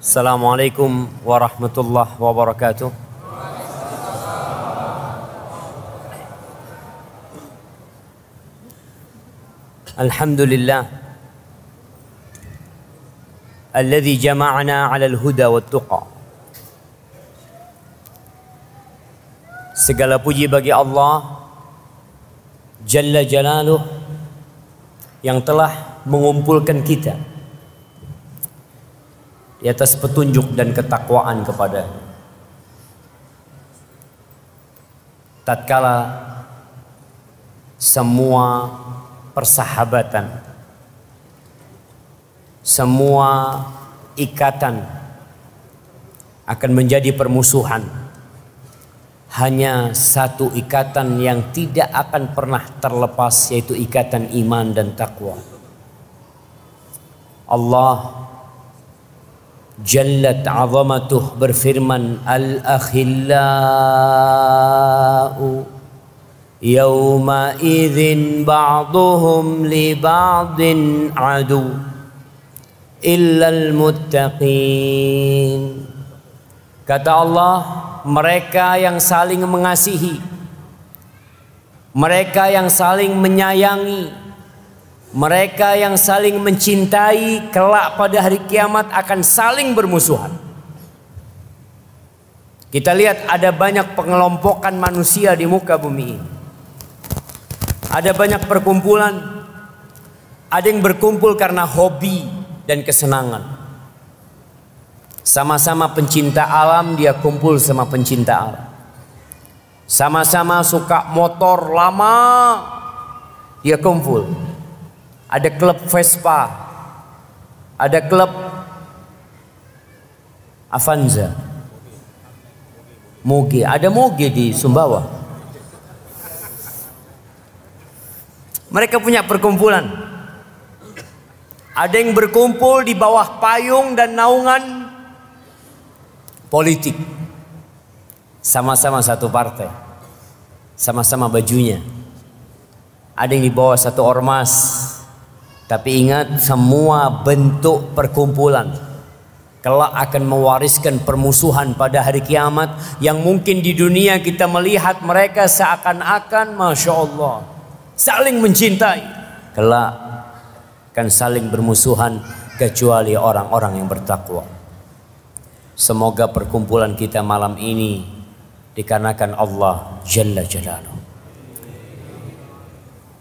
Assalamualaikum warahmatullahi wabarakatuh. Alhamdulillah alladzi jama'ana 'alal huda wat tuqa. Segala puji bagi Allah Jalla Jalaluh yang telah mengumpulkan kita di atas petunjuk dan ketakwaan kepada-Nya. Tatkala semua persahabatan, semua ikatan akan menjadi permusuhan, hanya satu ikatan yang tidak akan pernah terlepas, yaitu ikatan iman dan takwa. Allah Jallat azamatuh berfirman, al-akhillau yawma idzin ba'duhum li ba'din adu illal muttaqin. Kata Allah, mereka yang saling mengasihi, mereka yang saling menyayangi, mereka yang saling mencintai, kelak pada hari kiamat akan saling bermusuhan. Kita lihat ada banyak pengelompokan manusia di muka bumi ini. Ada banyak perkumpulan. Ada yang berkumpul karena hobi dan kesenangan. Sama-sama pencinta alam, dia kumpul sama pencinta alam. Sama-sama suka motor lama, dia kumpul. Ada klub Vespa, ada klub Avanza, Moge, ada Moge di Sumbawa. Mereka punya perkumpulan. Ada yang berkumpul di bawah payung dan naungan politik. Sama-sama satu partai, sama-sama bajunya. Ada yang di bawah satu ormas. Tapi ingat, semua bentuk perkumpulan kelak akan mewariskan permusuhan pada hari kiamat, yang mungkin di dunia kita melihat mereka seakan-akan Masya Allah saling mencintai, kelak akan saling bermusuhan kecuali orang-orang yang bertakwa. Semoga perkumpulan kita malam ini dikarenakan Allah Jalla Jalaluh.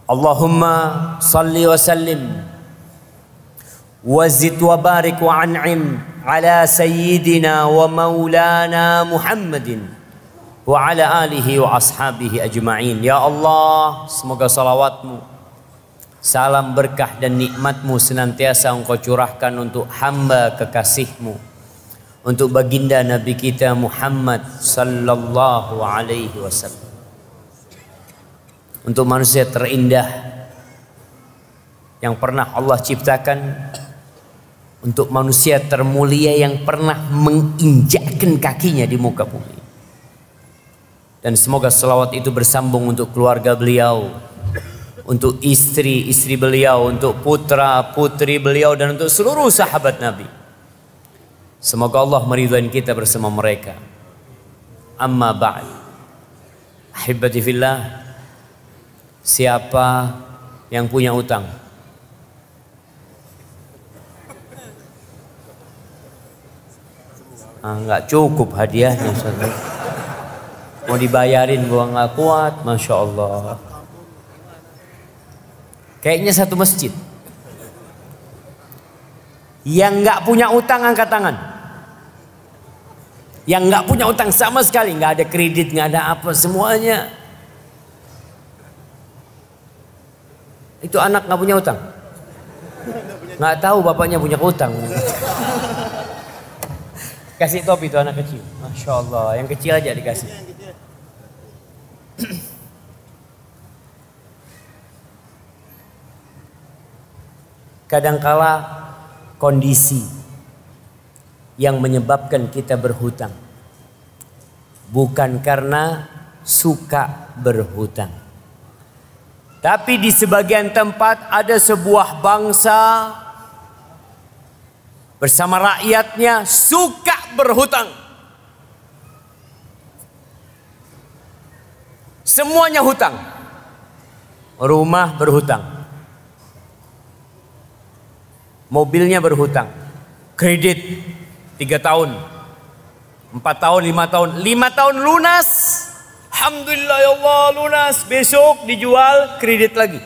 Allahumma salli wa sallim wa zid wa barik wa an'im ala sayyidina wa maulana Muhammadin wa ala alihi wa ashabihi ajma'in. Ya Allah, semoga salawatmu, salam berkah dan nikmatmu senantiasa Engkau curahkan untuk hamba kekasihmu, untuk baginda Nabi kita Muhammad sallallahu alaihi wasallam, untuk manusia terindah yang pernah Allah ciptakan, untuk manusia termulia yang pernah menginjakkan kakinya di muka bumi. Dan semoga selawat itu bersambung untuk keluarga beliau, untuk istri-istri beliau, untuk putra-putri beliau, dan untuk seluruh sahabat Nabi. Semoga Allah meridhai kita bersama mereka. Amma ba'd. Ahibati fillah, siapa yang punya utang? Nggak cukup hadiahnya, mau dibayarin gua nggak kuat, Masya Allah. Kayaknya satu masjid. Yang nggak punya utang angkat tangan. Yang nggak punya utang sama sekali, nggak ada kredit, nggak ada apa, semuanya. Itu anak nggak punya utang, nggak tahu bapaknya punya utang. Kasih topi itu anak kecil, Masya Allah, yang kecil aja dikasih. Kadangkala kondisi yang menyebabkan kita berhutang bukan karena suka berhutang. Tapi di sebagian tempat ada sebuah bangsa bersama rakyatnya suka berhutang. Semuanya hutang. Rumah berhutang, mobilnya berhutang, kredit 3 tahun, 4 tahun, 5 tahun, 5 tahun lunas. Alhamdulillah ya Allah lunas. Besok dijual, kredit lagi.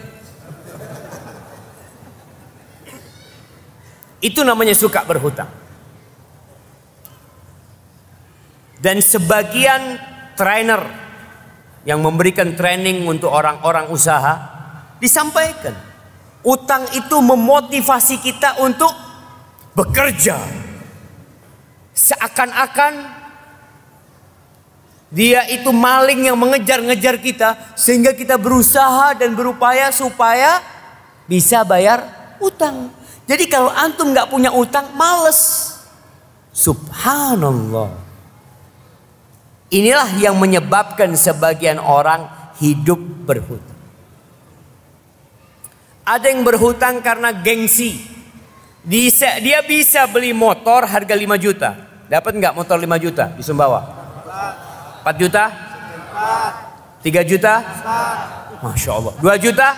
Itu namanya suka berhutang. Dan sebagian trainer yang memberikan training untuk orang-orang usaha disampaikan, utang itu memotivasi kita untuk bekerja. Seakan-akan dia itu maling yang mengejar-ngejar kita, sehingga kita berusaha dan berupaya supaya bisa bayar utang. Jadi kalau antum nggak punya utang, males. Subhanallah. Inilah yang menyebabkan sebagian orang hidup berhutang. Ada yang berhutang karena gengsi. Dia bisa beli motor harga 5 juta. Dapat nggak motor 5 juta di Sumbawa? 4 juta? 3 juta? Masya Allah. 2 juta?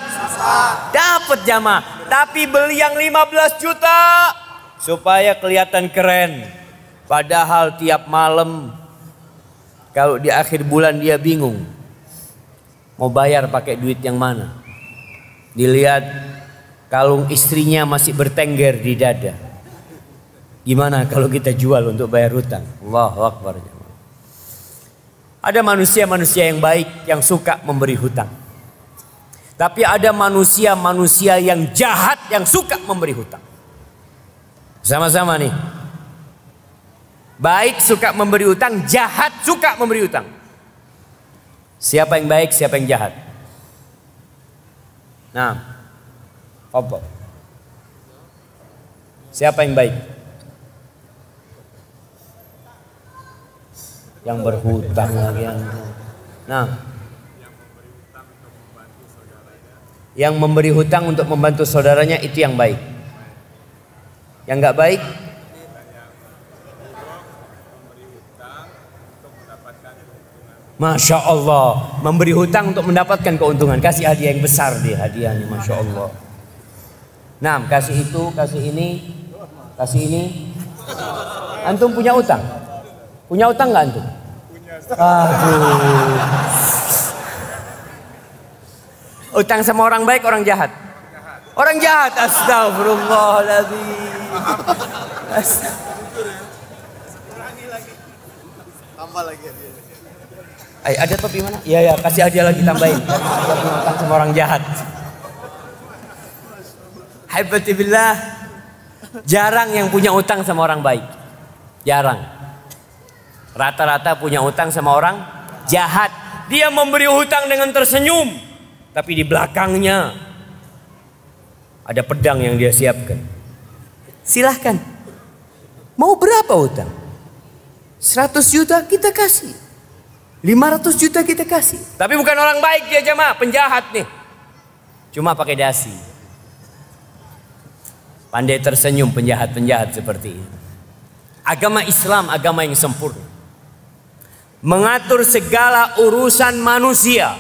Dapat jamaah. Tapi beli yang 15 juta supaya kelihatan keren. Padahal tiap malam, kalau di akhir bulan dia bingung mau bayar pakai duit yang mana. Dilihat kalung istrinya masih bertengger di dada. Gimana kalau kita jual untuk bayar hutang? Allahu Akbar. Ada manusia-manusia yang baik yang suka memberi hutang. Tapi ada manusia-manusia yang jahat yang suka memberi hutang. Sama-sama nih. Baik suka memberi hutang, jahat suka memberi hutang. Siapa yang baik, siapa yang jahat? Nah, apa? Siapa yang baik? Yang berhutang lagi yang. Nah, yang memberi hutang untuk membantu saudaranya itu yang baik. Yang nggak baik, Masya Allah, memberi hutang untuk mendapatkan keuntungan. Kasih hadiah yang besar dia, hadiah nih, Masya Allah. Nah, kasih itu, kasih ini, kasih ini. Antum punya utang? Punya utang nggak antum? Aduh. Utang sama orang baik, orang jahat? Orang jahat. Astagfirullahaladzim. Tambah lagi hadiah. Ada topi mana? Iya, kasih hadiah lagi, tambahin. Karena punya utang sama orang jahat. Haibatibillah. Jarang yang punya utang sama orang baik. Jarang. Rata-rata punya utang sama orang jahat. Dia memberi hutang dengan tersenyum, tapi di belakangnya ada pedang yang dia siapkan. Silahkan. Mau berapa utang? 100 juta kita kasih. 500 juta kita kasih. Tapi bukan orang baik dia jemaah, penjahat nih. Cuma pakai dasi. Pandai tersenyum penjahat-penjahat seperti ini. Agama Islam agama yang sempurna. Mengatur segala urusan manusia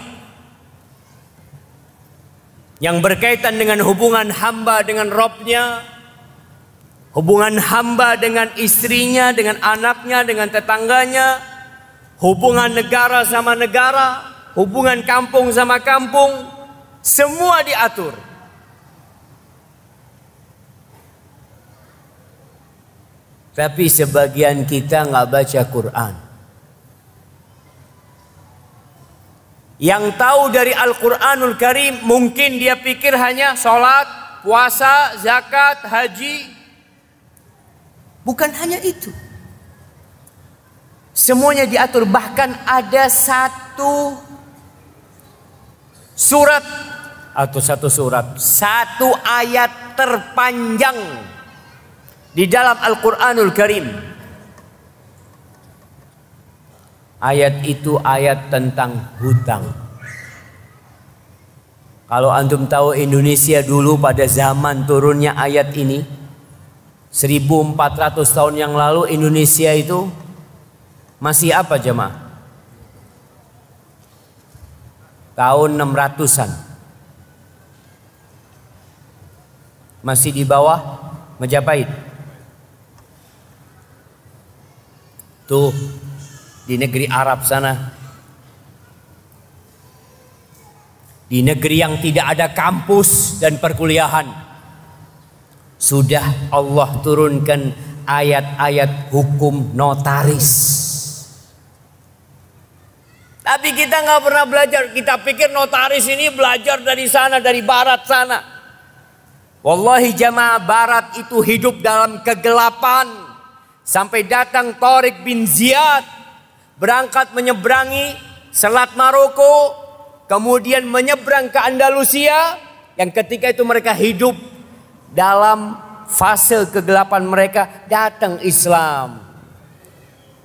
yang berkaitan dengan hubungan hamba dengan Robnya, hubungan hamba dengan istrinya, dengan anaknya, dengan tetangganya, hubungan negara sama negara, hubungan kampung sama kampung, semua diatur. Tapi sebagian kita nggak baca Quran. Yang tahu dari Al-Quranul Karim mungkin dia pikir hanya sholat, puasa, zakat, haji. Bukan hanya itu. Semuanya diatur. Bahkan ada satu surat atau satu ayat terpanjang di dalam Al-Quranul Karim. Ayat itu ayat tentang hutang. Kalau antum tahu Indonesia dulu pada zaman turunnya ayat ini, 1400 tahun yang lalu Indonesia itu masih apa jemaah? Tahun 600-an. Masih di bawah Majapahit. Tuh di negeri Arab sana. Di negeri yang tidak ada kampus dan perkuliahan, sudah Allah turunkan ayat-ayat hukum notaris. Tapi kita nggak pernah belajar. Kita pikir notaris ini belajar dari sana, dari barat sana. Wallahi jamaah, barat itu hidup dalam kegelapan. Sampai datang Tariq bin Ziyad, berangkat menyeberangi Selat Maroko, kemudian menyeberang ke Andalusia, yang ketika itu mereka hidup dalam fase kegelapan mereka. Datang Islam,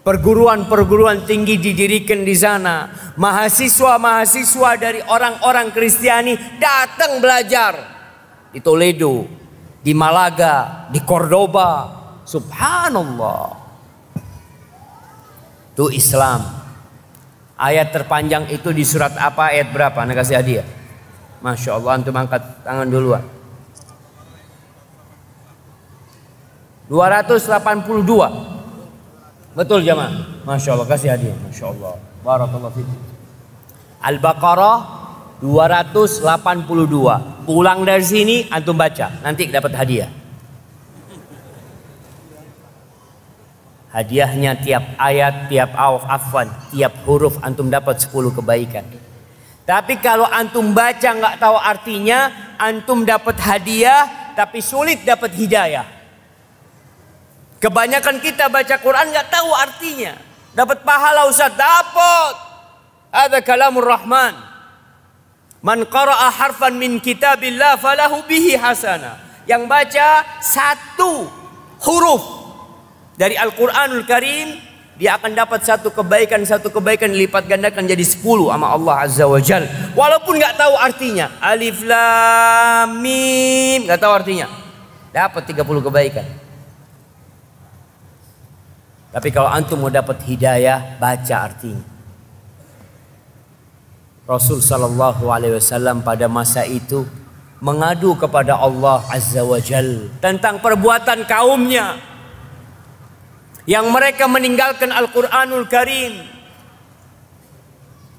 perguruan-perguruan tinggi didirikan di sana, mahasiswa-mahasiswa dari orang-orang Kristiani datang belajar di Toledo, di Malaga, di Cordoba. Subhanallah, itu Islam. Ayat terpanjang itu di surat apa? Ayat berapa? Anda kasih hadiah. Masya Allah, antum angkat tangan duluan. 282. Betul jamaah? Masya Allah, kasih hadiah. Masya Allah, barakallahu fikum. Al-Baqarah 282. Pulang dari sini antum baca, nanti dapat hadiah. Hadiahnya tiap ayat, tiap tiap huruf antum dapat 10 kebaikan. Tapi kalau antum baca nggak tahu artinya, antum dapat hadiah tapi sulit dapat hidayah. Kebanyakan kita baca Quran nggak tahu artinya. Dapat pahala Ustaz, dapat. Ada kalamur Rahman. Man qara'a harfan min kitabillah falahu bihi hasanah. Yang baca satu huruf dari Al-Quranul Karim, dia akan dapat satu kebaikan dilipat gandakan jadi 10 sama Allah Azza wa Jal. Walaupun nggak tahu artinya. Alif Lam Mim, nggak tahu artinya, dapat 30 kebaikan. Tapi kalau antum mau dapat hidayah, baca artinya. Rasul Sallallahu Alaihi Wasallam pada masa itu mengadu kepada Allah Azza wa Jal tentang perbuatan kaumnya yang mereka meninggalkan Al-Quranul Karim.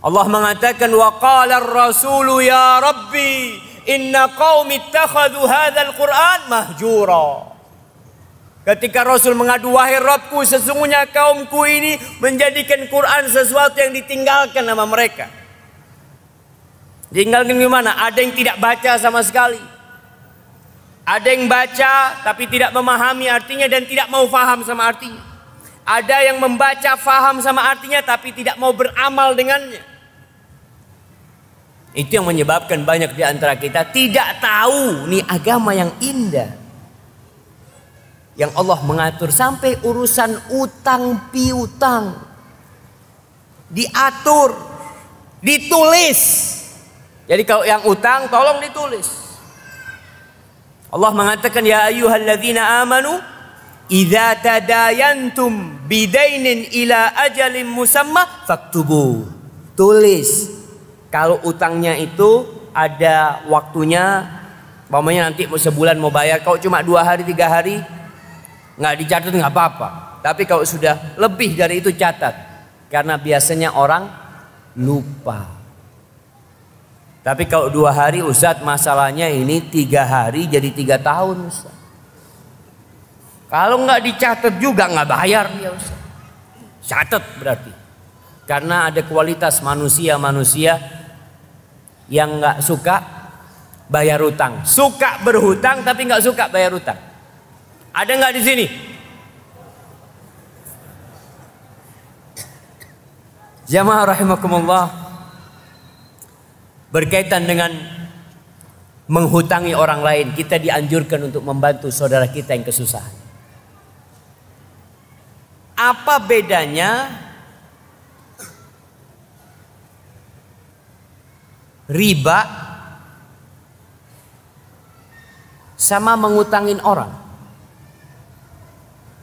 Allah mengatakan, wa qala ar-rasulu ya Rabbi inna qaumi ittakhadhu hadzal Qur'an mahjura. Ketika Rasul mengadu, wahai Rabbku, sesungguhnya kaumku ini menjadikan Quran sesuatu yang ditinggalkan sama mereka. Tinggalkan gimana? Ada yang tidak baca sama sekali. Ada yang baca tapi tidak memahami artinya dan tidak mau faham sama artinya. Ada yang membaca faham sama artinya tapi tidak mau beramal dengannya. Itu yang menyebabkan banyak di antara kita tidak tahu nih agama yang indah, yang Allah mengatur sampai urusan utang piutang diatur, ditulis. Jadi kalau yang utang tolong ditulis. Allah mengatakan, ya ayyuhalladzina amanu idza tadayantum bidainin ila ajalin musamma faktubu. Tulis. Kalau utangnya itu ada waktunya, umpamanya nanti sebulan mau bayar, kalau cuma 2 hari 3 hari nggak dicatat nggak apa-apa. Tapi kalau sudah lebih dari itu catat, karena biasanya orang lupa. Tapi kalau 2 hari Ustadz, masalahnya ini 3 hari jadi 3 tahun Ustadz. Kalau nggak dicatat juga nggak bayar dia Ustaz. Catat berarti. Karena ada kualitas manusia yang nggak suka bayar utang, suka berhutang tapi nggak suka bayar utang. Ada nggak di sini? Jamaah rahimakumullah, berkaitan dengan menghutangi orang lain, kita dianjurkan untuk membantu saudara kita yang kesusahan. Apa bedanya riba sama mengutangin orang?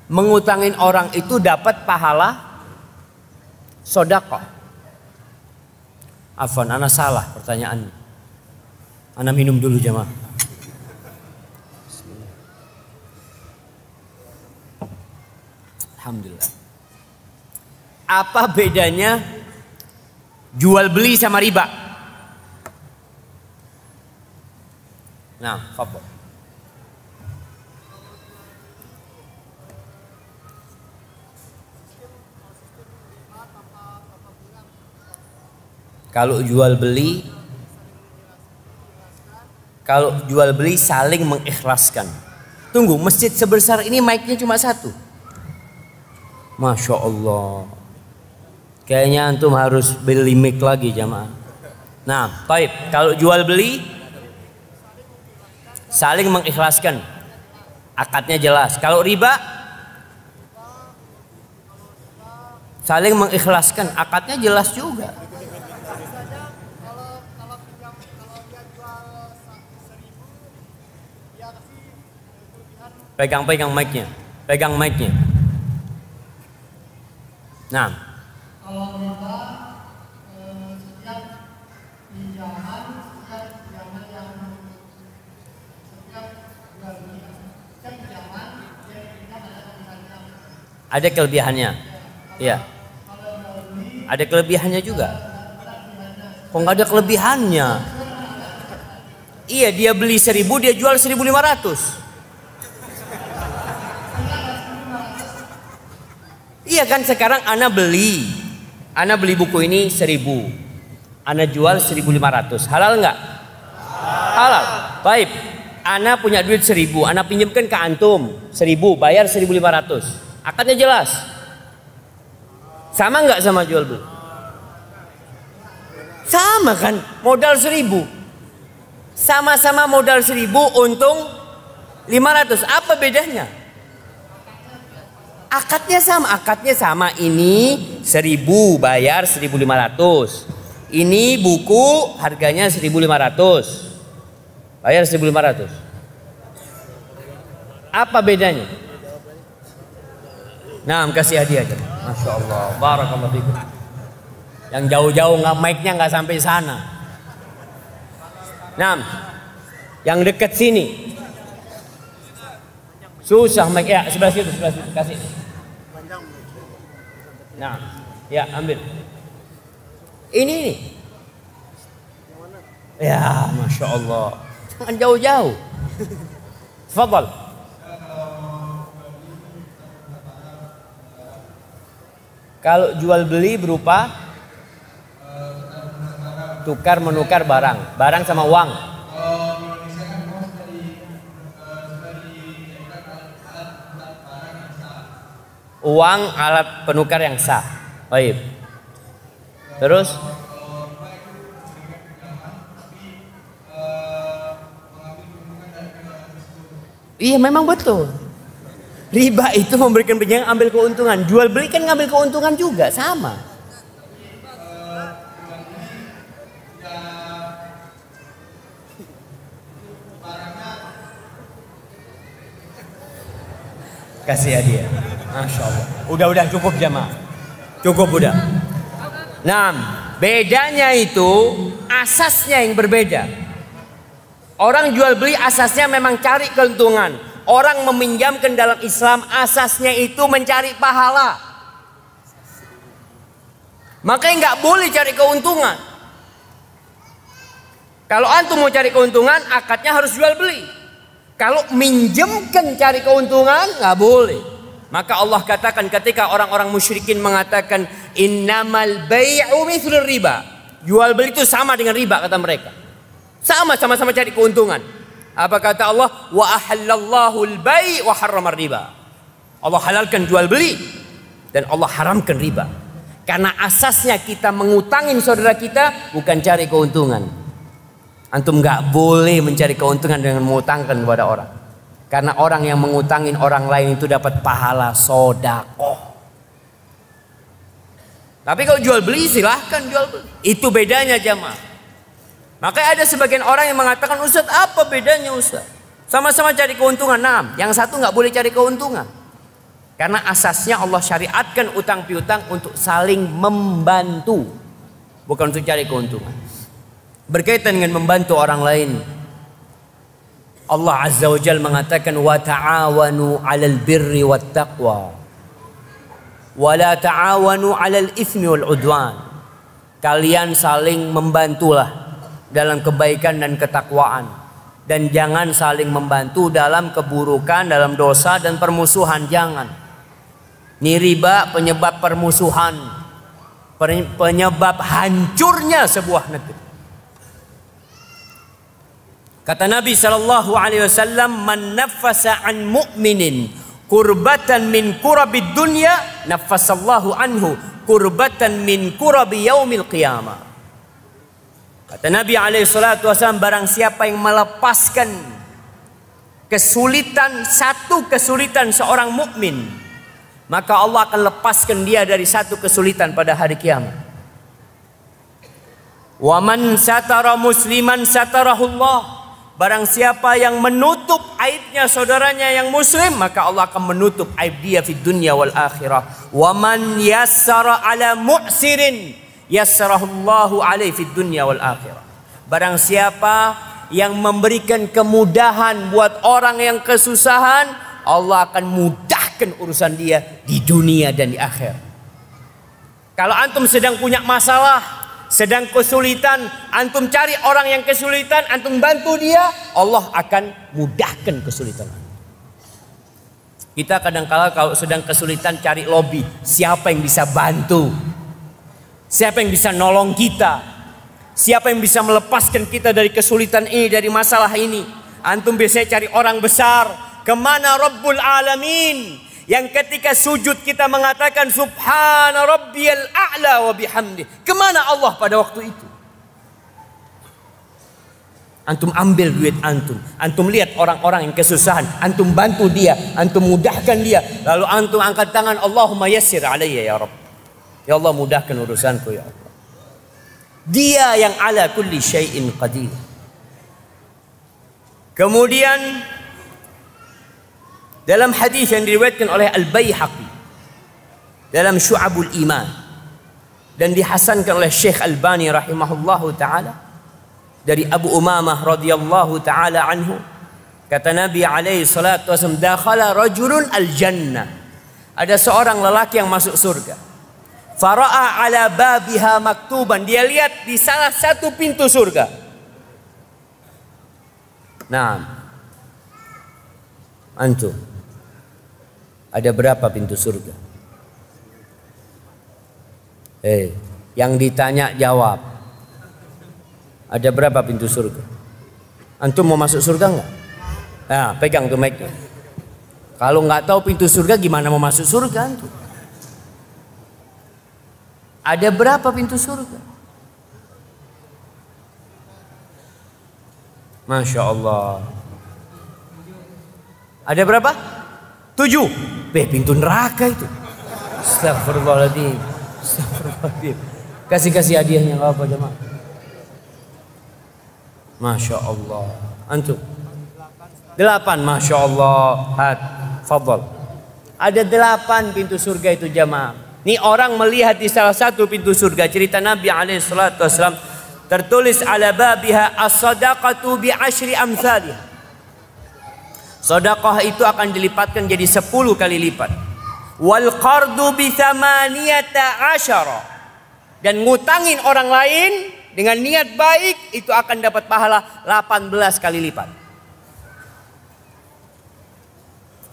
mengutangin orang itu dapat pahala sedekah. Afwan, ana salah pertanyaannya. Ana minum dulu jamaah. Alhamdulillah. Apa bedanya jual beli sama riba? Nah, fadhol. Kalau jual beli saling mengikhlaskan. Tunggu, masjid sebesar ini mic-nya cuma satu. Masya Allah. Kayaknya antum harus beli mic lagi jamaah. Nah, baik. Kalau jual beli saling mengikhlaskan, akadnya jelas. Kalau riba saling mengikhlaskan, akadnya jelas juga. Pegang mic-nya. Pegang mic-nya. Nah. Kalau riba setiap pinjaman yang ada kelebihannya. Iya. Ada kelebihannya juga. Kok nggak ada kelebihannya? Iya, dia beli 1.000, dia jual 1.500. Iya kan, sekarang ana beli buku ini 1.000, ana jual 1.500, halal nggak? Halal. Baik, ana punya duit 1.000, ana pinjamkan ke antum 1.000, bayar 1.500, akadnya jelas. Sama nggak sama jual beli? Sama kan, modal 1.000, sama-sama modal 1.000, untung 500, apa bedanya? Akadnya sama, ini 1.000 bayar 1.500. Ini buku harganya 1.500. Bayar 1.500. Apa bedanya? Nah, kasih hadiah aja. Masya Allah, barakallahu fikum. Yang jauh-jauh nggak mic-nya nggak sampai sana. Nah, yang dekat sini. Susah mic ya, sebelah situ kasih. Nah, ya ambil. Ini. Ya, Masya Allah. Jangan jauh-jauh. Tafadhal. Kalau jual beli berupa tukar menukar barang sama uang. Uang alat penukar yang sah. Baik. Terus iya memang betul. Riba itu memberikan pinjaman, ambil keuntungan. Jual beli kan ngambil keuntungan juga, sama. Kasih hadiah. Masya Allah. Udah cukup jamaah. Cukup udah. Nah, bedanya itu asasnya yang berbeda. Orang jual beli asasnya memang cari keuntungan. Orang meminjamkan dalam Islam asasnya itu mencari pahala. Makanya nggak boleh cari keuntungan. Kalau antum mau cari keuntungan, akadnya harus jual beli. Kalau minjemkan cari keuntungan, nggak boleh. Maka Allah katakan ketika orang-orang musyrikin mengatakan innamal bai'u mithlur riba. Jual beli itu sama dengan riba kata mereka. Sama-sama cari keuntungan. Apa kata Allah? Wa ahallallahu al-bai' wa harramar riba. Allah halalkan jual beli dan Allah haramkan riba. Karena asasnya kita mengutangin saudara kita bukan cari keuntungan. Antum nggak boleh mencari keuntungan dengan mengutangkan kepada orang. Karena orang yang mengutangin orang lain itu dapat pahala sedekah. Tapi kalau jual beli silahkan jual beli. Itu bedanya jamaah. Makanya ada sebagian orang yang mengatakan, Ustaz apa bedanya Ustaz? Sama-sama cari keuntungan. Nah, yang satu nggak boleh cari keuntungan. Karena asasnya Allah syariatkan utang piutang untuk saling membantu, bukan untuk cari keuntungan. Berkaitan dengan membantu orang lain, Allah Azza wa Jalla mengatakan wa ta'awanu 'alal birri wat taqwa wa la ta'awanu 'alal itsmi wal 'udwan. Kalian saling membantulah dalam kebaikan dan ketakwaan, dan jangan saling membantu dalam keburukan, dalam dosa dan permusuhan. Jangan. Ini riba penyebab permusuhan, penyebab hancurnya sebuah negeri. Kata Nabi sallallahu alaihi wasallam, "Man naffasa an mu'minin kurbatan min kurabid dunya, naffasallahu anhu kurbatan min kurabi yaumil qiyamah." Kata Nabi alaihi salatu wasallam, barang siapa yang melepaskan kesulitan, satu kesulitan seorang mukmin, maka Allah akan lepaskan dia dari satu kesulitan pada hari kiamat. Wa man satara musliman satarahullah. Barang siapa yang menutup aibnya saudaranya yang muslim, maka Allah akan menutup aib dia di dunia wal akhirah. Wa man yassara ala mu'sirin yassarahullahu alaihi fid dunya wal akhirah. Barang siapa yang memberikan kemudahan buat orang yang kesusahan, Allah akan mudahkan urusan dia di dunia dan di akhirat. Kalau antum sedang punya masalah, sedang kesulitan, antum cari orang yang kesulitan, antum bantu dia, Allah akan mudahkan kesulitan. Kita kadang-kala kalau sedang kesulitan cari lobby, siapa yang bisa bantu? Siapa yang bisa nolong kita? Siapa yang bisa melepaskan kita dari kesulitan ini, dari masalah ini? Antum biasanya cari orang besar. Kemana Rabbul Alamin yang ketika sujud kita mengatakan Subhana Rabbiyal A'la wa bihamdi? Kemana Allah pada waktu itu? Antum ambil duit antum, antum lihat orang-orang yang kesusahan, antum bantu dia, antum mudahkan dia, lalu antum angkat tangan, Allahumma yassir alayya ya Rabb. Ya Allah, mudahkan urusanku ya Allah. Dia yang ala kulli syai'in qadir. Kemudian dalam hadis yang diriwayatkan oleh Al-Baihaqi dalam Syu'abul Iman dan dihasankan oleh Syekh Albani rahimahullahu taala dari Abu Umamah radhiyallahu taala anhu, kata Nabi alaihi salatu wasallam, dakhala rajulun al-jannah. Ada seorang lelaki yang masuk surga. Fara'a ala babiha maktuban, dia lihat di salah satu pintu surga. Nah, antum, ada berapa pintu surga? Yang ditanya jawab. Ada berapa pintu surga? Antum mau masuk surga enggak? Nah, pegang tuh mic-nya. Kalau nggak tahu pintu surga, gimana mau masuk surga antum? Ada berapa pintu surga? Masya Allah. Ada berapa? 7. Pintu neraka itu. Astagfirullahaladzim. Astagfirullahaladzim. Kasih hadiahnya nggak apa jemaah. Masya Allah. Antum 8, Masya Allah. Had, fadal. Ada 8 pintu surga itu jemaah. Ini orang melihat di salah satu pintu surga. Cerita Nabi SAW, tertulis ala babiha as-sadaqatu bi 10 amsalih. Sedekah itu akan dilipatkan jadi 10 kali lipat. Wal qardu bi 18. Dan ngutangin orang lain dengan niat baik itu akan dapat pahala 18 kali lipat.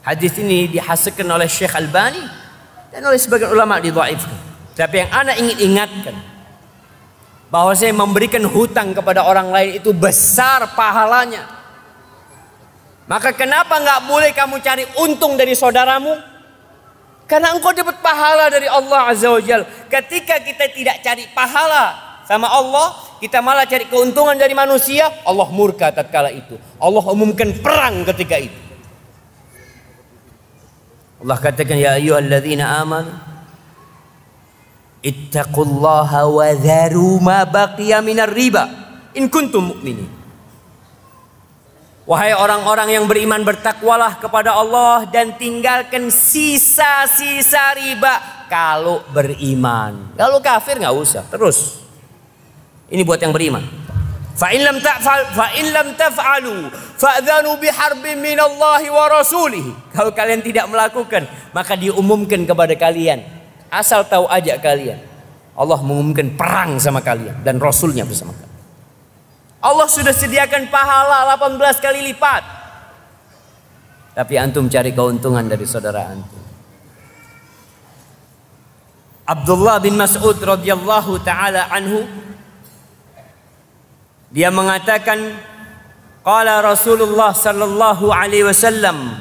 Hadis ini dihasankan oleh Syekh Albani dan oleh sebagian ulama didhaifkan. Tapi yang ana ingin ingatkan, bahwa saya memberikan hutang kepada orang lain itu besar pahalanya. Maka kenapa nggak boleh kamu cari untung dari saudaramu? Karena engkau dapat pahala dari Allah Azza wa Jalla. Ketika kita tidak cari pahala sama Allah, kita malah cari keuntungan dari manusia, Allah murka tatkala itu. Allah umumkan perang ketika itu. Allah katakan, ya ayyuhalladzina amanu ittaqullaha wa dharu ma baqiya minar riba in kuntum mu'minin. Wahai orang-orang yang beriman, bertakwalah kepada Allah dan tinggalkan sisa-sisa riba kalau beriman. Kalau kafir nggak usah. Terus. Ini buat yang beriman. Fa in lam taf'alu fa'dhanu biharbin minallahi wa rasulih. Kalau kalian tidak melakukan, maka diumumkan kepada kalian. Asal tahu aja kalian. Allah mengumumkan perang sama kalian dan Rasulnya bersama kalian. Allah sudah sediakan pahala 18 kali lipat. Tapi antum cari keuntungan dari saudara antum. Abdullah bin Mas'ud radhiyallahu taala anhu, dia mengatakan, qala Rasulullah sallallahu alaihi wasallam,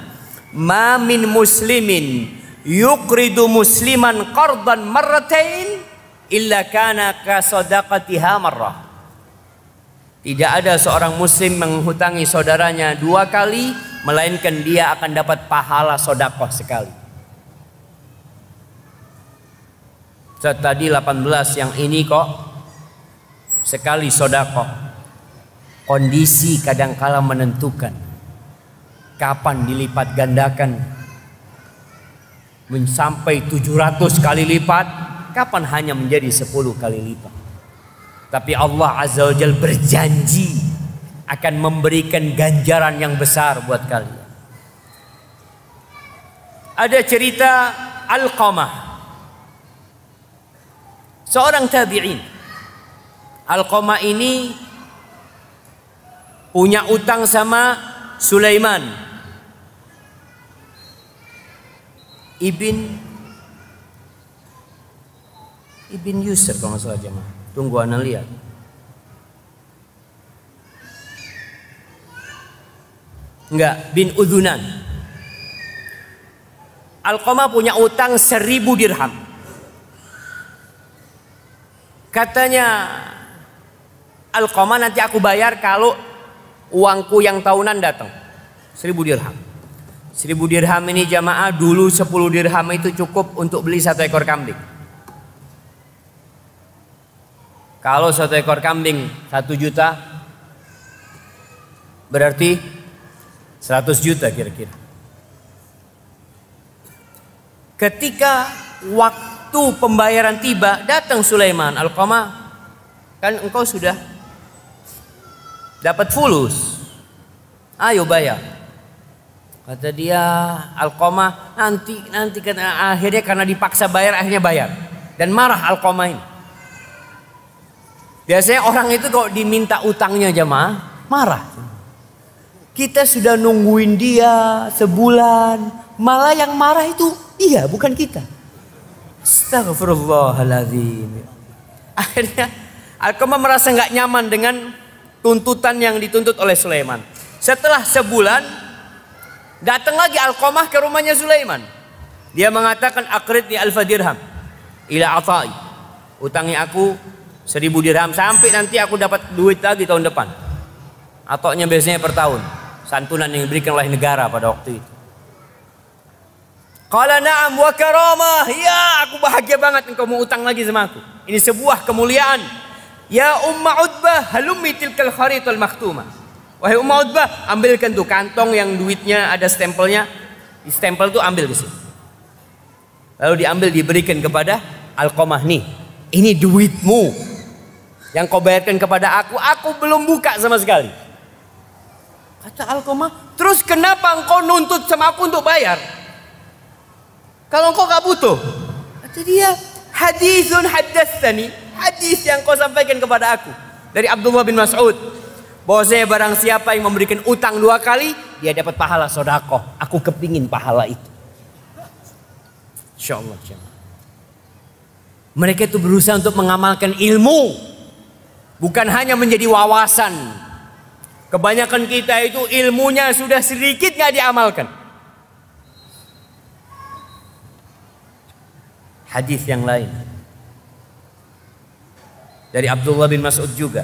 ma min muslimin yuqridu musliman qardan marratain illa kana ka sadaqatiha marrah. Tidak ada seorang muslim menghutangi saudaranya 2 kali, melainkan dia akan dapat pahala sedekah sekali. Tadi 18, yang ini kok sekali sedekah. Kondisi kadangkala menentukan kapan dilipat gandakan sampai 700 kali lipat, kapan hanya menjadi 10 kali lipat. Tapi Allah Azza wa Jalla berjanji akan memberikan ganjaran yang besar buat kalian. Ada cerita Alqamah, seorang tabi'in. Alqamah ini punya utang sama Sulaiman Ibn Yusuf kalau nggak salah jemaah. Tunggu ana lihat. Enggak, bin Udhunan. Alqamah punya utang 1000 dirham. Katanya Alqamah, nanti aku bayar kalau uangku yang tahunan datang. 1000 dirham. 1000 dirham ini jamaah, dulu 10 dirham itu cukup untuk beli 1 ekor kambing. Kalau 1 ekor kambing 1 juta, berarti 100 juta kira-kira. Ketika waktu pembayaran tiba, datang Sulaiman. Alqamah, kan engkau sudah dapat fulus, ayo bayar. Kata dia, Alqamah, nanti karena akhirnya karena dipaksa bayar, akhirnya bayar. Dan marah Alqamah ini. Biasanya orang itu kalau diminta utangnya jamaah, marah. Kita sudah nungguin dia sebulan, malah yang marah itu dia, bukan kita. Astagfirullahaladzim. Akhirnya Alqamah merasa nggak nyaman dengan tuntutan yang dituntut oleh Sulaiman. Setelah sebulan, datang lagi Alqamah ke rumahnya Sulaiman. Dia mengatakan, aqridni alfa dirham ila atai. Utangi aku 1000 dirham sampai nanti aku dapat duit lagi tahun depan. Atoknya biasanya per tahun, santunan yang diberikan oleh negara pada waktu itu. Qala na'am wa karamah. Ya, aku bahagia banget engkau mau utang lagi sama aku. Ini sebuah kemuliaan. Ya Umma Utbah, halummi tilkal kharital makhtumah. Wahai Umma Utbah, ambilkan tuh kantong yang duitnya ada stempelnya. Di stempel tuh ambil di sini. Lalu diambil, diberikan kepada Alqamah, nih. Ini duitmu yang kau bayarkan kepada aku belum buka sama sekali. Kata Alqamah, terus kenapa engkau nuntut sama aku untuk bayar? Kalau engkau gak butuh. Kata dia, hadithun haddatsani, hadis yang kau sampaikan kepada aku dari Abdullah bin Mas'ud, bahwasanya barang siapa yang memberikan utang 2 kali, dia dapat pahala sedekah. Aku kepingin pahala itu. Insyaallah. Mereka itu berusaha untuk mengamalkan ilmu, bukan hanya menjadi wawasan. Kebanyakan kita itu ilmunya sudah sedikit gak diamalkan. Hadis yang lain dari Abdullah bin Mas'ud juga,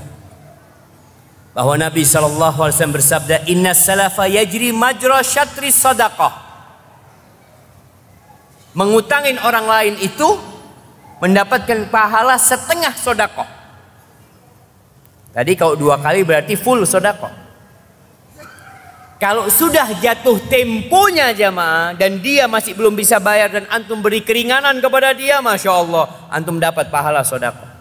bahwa Nabi SAW bersabda, inna salafa yajri majra syatri sadaqah. Mengutangin orang lain itu mendapatkan pahala setengah sedekah. Tadi kalau 2 kali berarti full sedekah. Kalau sudah jatuh temponya jamaah dan dia masih belum bisa bayar dan antum beri keringanan kepada dia, Masya Allah, antum dapat pahala sedekah.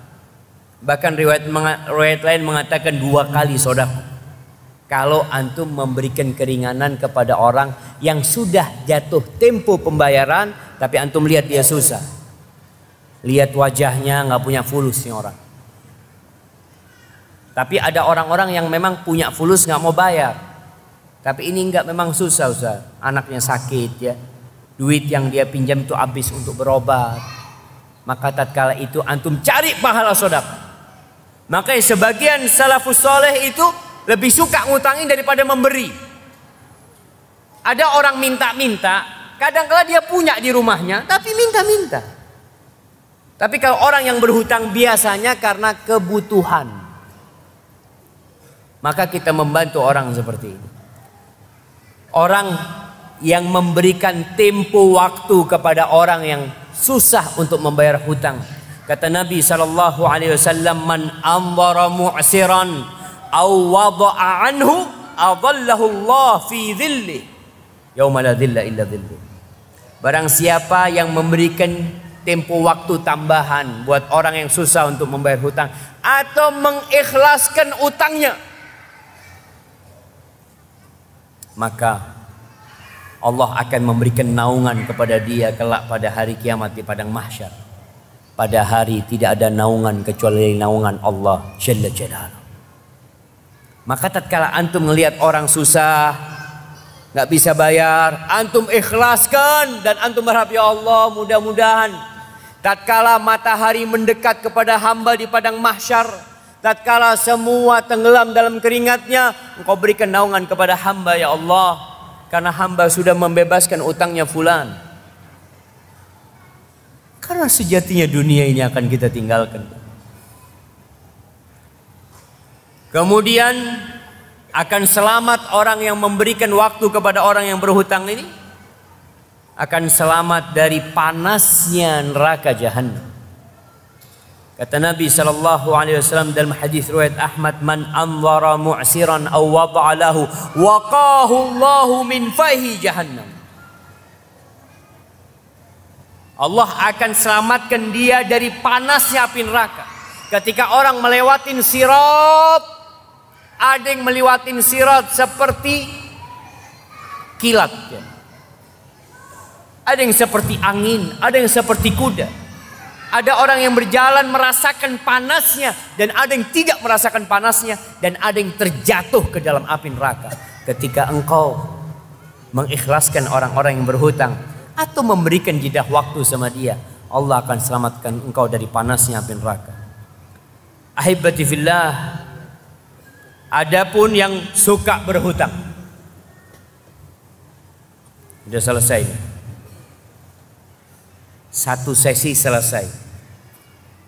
Bahkan riwayat lain mengatakan 2 kali sedekah. Kalau antum memberikan keringanan kepada orang yang sudah jatuh tempo pembayaran, tapi antum lihat dia susah, lihat wajahnya nggak punya fulus nih orang. Tapi ada orang-orang yang memang punya fulus nggak mau bayar. Tapi ini enggak, memang susah Ustaz. Anaknya sakit ya. Duit yang dia pinjam itu habis untuk berobat. Maka tatkala itu antum cari pahala sedekah. Makanya sebagian salafus soleh itu lebih suka ngutangin daripada memberi. Ada orang minta-minta, kadang-kala dia punya di rumahnya, tapi minta-minta. Tapi kalau orang yang berhutang biasanya karena kebutuhan. Maka kita membantu orang seperti ini. Orang yang memberikan tempo waktu kepada orang yang susah untuk membayar hutang. Kata Nabi SAW, man anzara mu'siran aw wada'a anhu adallahu Allah fi dhilli yauma la dhilla illa dhillu. Barang siapa yang memberikan tempo waktu tambahan buat orang yang susah untuk membayar hutang atau mengikhlaskan utangnya, maka Allah akan memberikan naungan kepada dia kelak pada hari kiamat di padang mahsyar. Pada hari tidak ada naungan kecuali naungan Allah Jalla Jalaluhu. Maka tatkala antum melihat orang susah, nggak bisa bayar, antum ikhlaskan dan antum berharap, ya Allah mudah-mudahan tatkala matahari mendekat kepada hamba di padang mahsyar, tatkala semua tenggelam dalam keringatnya, Engkau berikan naungan kepada hamba ya Allah, karena hamba sudah membebaskan utangnya fulan. Karena sejatinya dunia ini akan kita tinggalkan. Kemudian akan selamat orang yang memberikan waktu kepada orang yang berhutang ini, akan selamat dari panasnya neraka Jahannam. Kata Nabi SAW dalam hadis riwayat Ahmad, man anzara mu'siran aw wada'a lahu waqahu Allahu min fahi jahannam. Allah akan selamatkan dia dari panasnya api neraka. Ketika orang melewatin sirat, ada yang melewatin sirat seperti kilat ya. Ada yang seperti angin, ada yang seperti kuda. Ada orang yang berjalan merasakan panasnya dan ada yang tidak merasakan panasnya, dan ada yang terjatuh ke dalam api neraka. Ketika engkau mengikhlaskan orang-orang yang berhutang atau memberikan jeda waktu sama dia, Allah akan selamatkan engkau dari panasnya api neraka. Ahibati fillah, adapun yang suka berhutang, sudah selesai. Satu sesi selesai.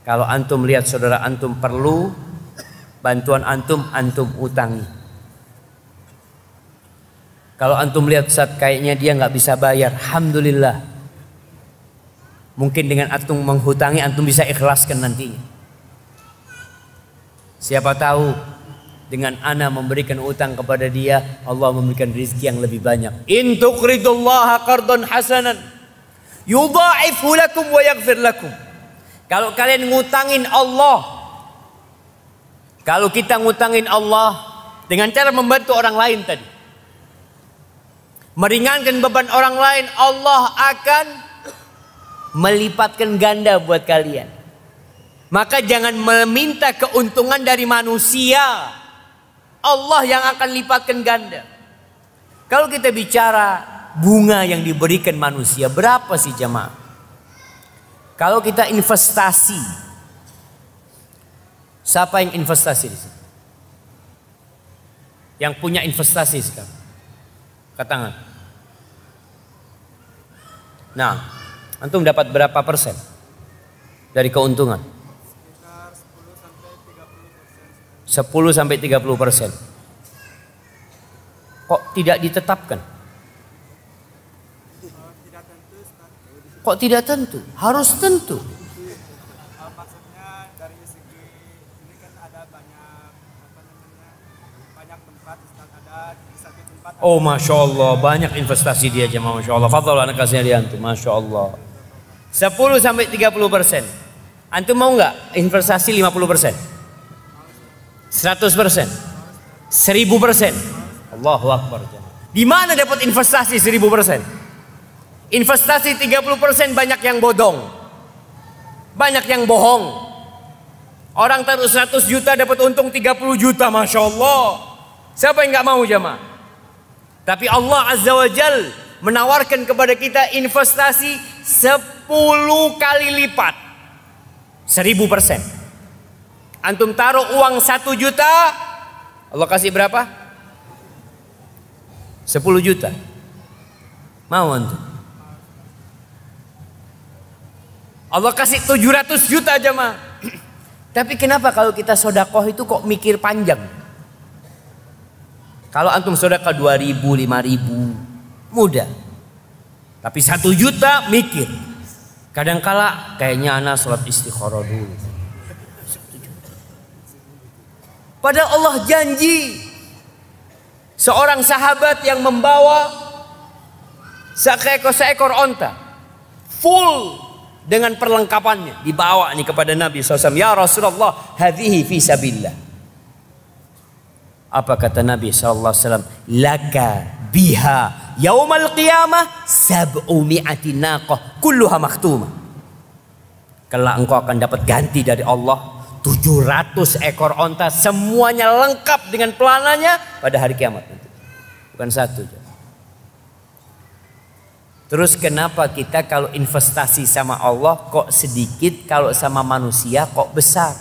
Kalau antum lihat saudara antum perlu bantuan antum, antum utangi. Kalau antum lihat saat kayaknya dia nggak bisa bayar, alhamdulillah. Mungkin dengan antum menghutangi, antum bisa ikhlaskan nantinya. Siapa tahu dengan ana memberikan utang kepada dia, Allah memberikan rezeki yang lebih banyak. In tuqridullaha qardan hasanan yudha'ifhu lakum wa yaghfir lakum. Kalau kalian ngutangin Allah, kalau kita ngutangin Allah dengan cara membantu orang lain tadi, meringankan beban orang lain, Allah akan melipatkan ganda buat kalian. Maka jangan meminta keuntungan dari manusia, Allah yang akan lipatkan ganda. Kalau kita bicara bunga yang diberikan manusia, berapa sih jemaah? Kalau kita investasi, siapa yang investasi di sini? Yang punya investasi sekarang, angkat tangan. Nah, antum dapat berapa persen dari keuntungan? 10-30%. Kok tidak ditetapkan? Kok tidak tentu? Harus tentu. Maksudnya dari segi ini kan ada banyak tempat, Ustaz, ada di satu tempat Oh Masya Allah, banyak investasi dia jemaah. Masya Allah, fadhal anak kasihnya dia antum. Masya Allah, 10 sampai 30%. Antum mau nggak investasi 50%? 100%? 1000%? Allahu Akbar. Di mana dapat investasi 1000%? Investasi 30% banyak yang bodong, banyak yang bohong. Orang taruh 100 juta dapat untung 30 juta, Masya Allah. Siapa yang nggak mau jemaah? Tapi Allah Azza wa Jal menawarkan kepada kita investasi 10 kali lipat, 1000%. Antum taruh uang 1 juta, Allah kasih berapa? 10 juta. Mau antum? Allah kasih 700 juta aja mah. Tapi kenapa kalau kita sodakoh itu kok mikir panjang? Kalau antum sodakoh 2000, 5000 mudah. Tapi 1 juta mikir. Kadangkala kayaknya anak sholat istikharah dulu. Padahal Allah janji seorang sahabat yang membawa seekor onta full dengan perlengkapannya, dibawa nih kepada Nabi SAW. Ya Rasulullah, hadhihi fi sabilillah. Apa kata Nabi SAW? Laka biha yaumal qiyamah 700 naqah kulluha makhtumah. Kelak engkau akan dapat ganti dari Allah 700 ekor onta, semuanya lengkap dengan pelananya pada hari kiamat nanti. Bukan satu. Terus kenapa kita kalau investasi sama Allah kok sedikit, kalau sama manusia kok besar?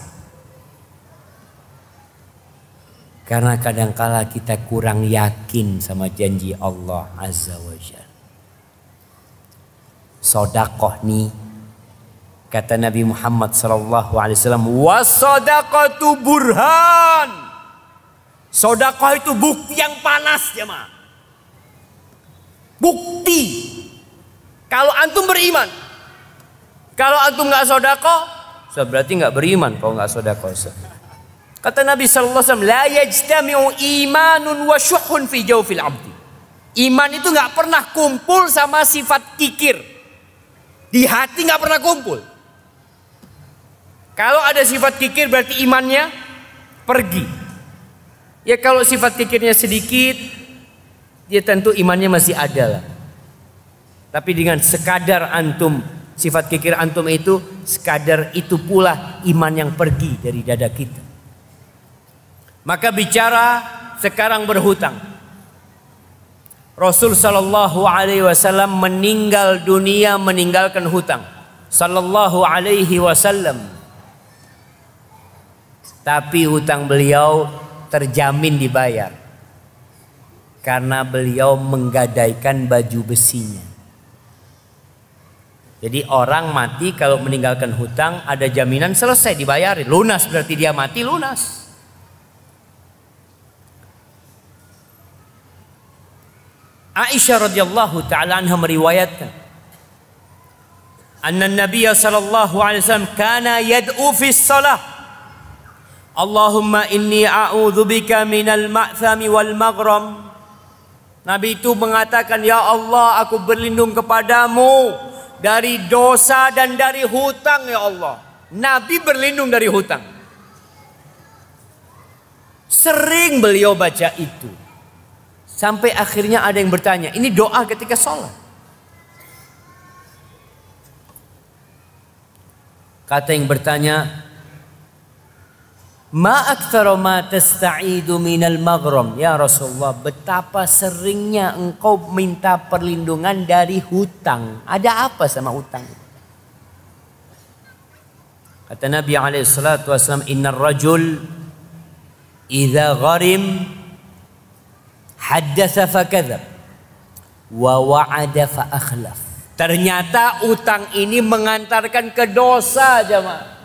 Karena kadangkala kita kurang yakin sama janji Allah Azza wa Jalla. Sodakoh nih, kata Nabi Muhammad SAW, wasodaqatu burhan. Sodakoh itu bukti yang panas jemaah. Bukti. Kalau antum beriman, kalau antum nggak sodakoh, berarti nggak beriman. Kalau nggak sodakoh, kata Nabi SAW, la yajtami'u imanun wa syuhun fi jawfil abdi. Iman itu nggak pernah kumpul sama sifat kikir. Di hati nggak pernah kumpul. Kalau ada sifat kikir berarti imannya pergi. Ya kalau sifat kikirnya sedikit, ya tentu imannya masih ada lah. Tapi dengan sekadar antum, sifat kikir antum itu, sekadar itu pula iman yang pergi dari dada kita. Maka bicara sekarang berhutang. Rasul sallallahu alaihi wasallam meninggal dunia meninggalkan hutang. Sallallahu alaihi wasallam. Tapi hutang beliau terjamin dibayar. Karena beliau menggadaikan baju besinya. Jadi orang mati kalau meninggalkan hutang ada jaminan selesai dibayarin. Lunas berarti dia mati lunas. Aisyah radhiyallahu taala anha meriwayatkan anna Nabi sallallahu alaihi wasallam kana yad'u fi shalah. Allahumma inni a'udzubika minal ma'thami wal maghram. Nabi itu mengatakan, ya Allah, aku berlindung kepadamu dari dosa dan dari hutang ya Allah. Nabi berlindung dari hutang. Sering beliau baca itu. Sampai akhirnya ada yang bertanya, ini doa ketika sholat. Kata yang bertanya, ma aktsara ma tasta'idu minal maghram. Ya Rasulullah, betapa seringnya engkau minta perlindungan dari hutang. Ada apa sama hutang? Kata Nabi SAW, innar rajul idza gharim haddatsa fakadzab wa wa'ada fa akhlaf. Ternyata utang ini mengantarkan ke dosa jemaah.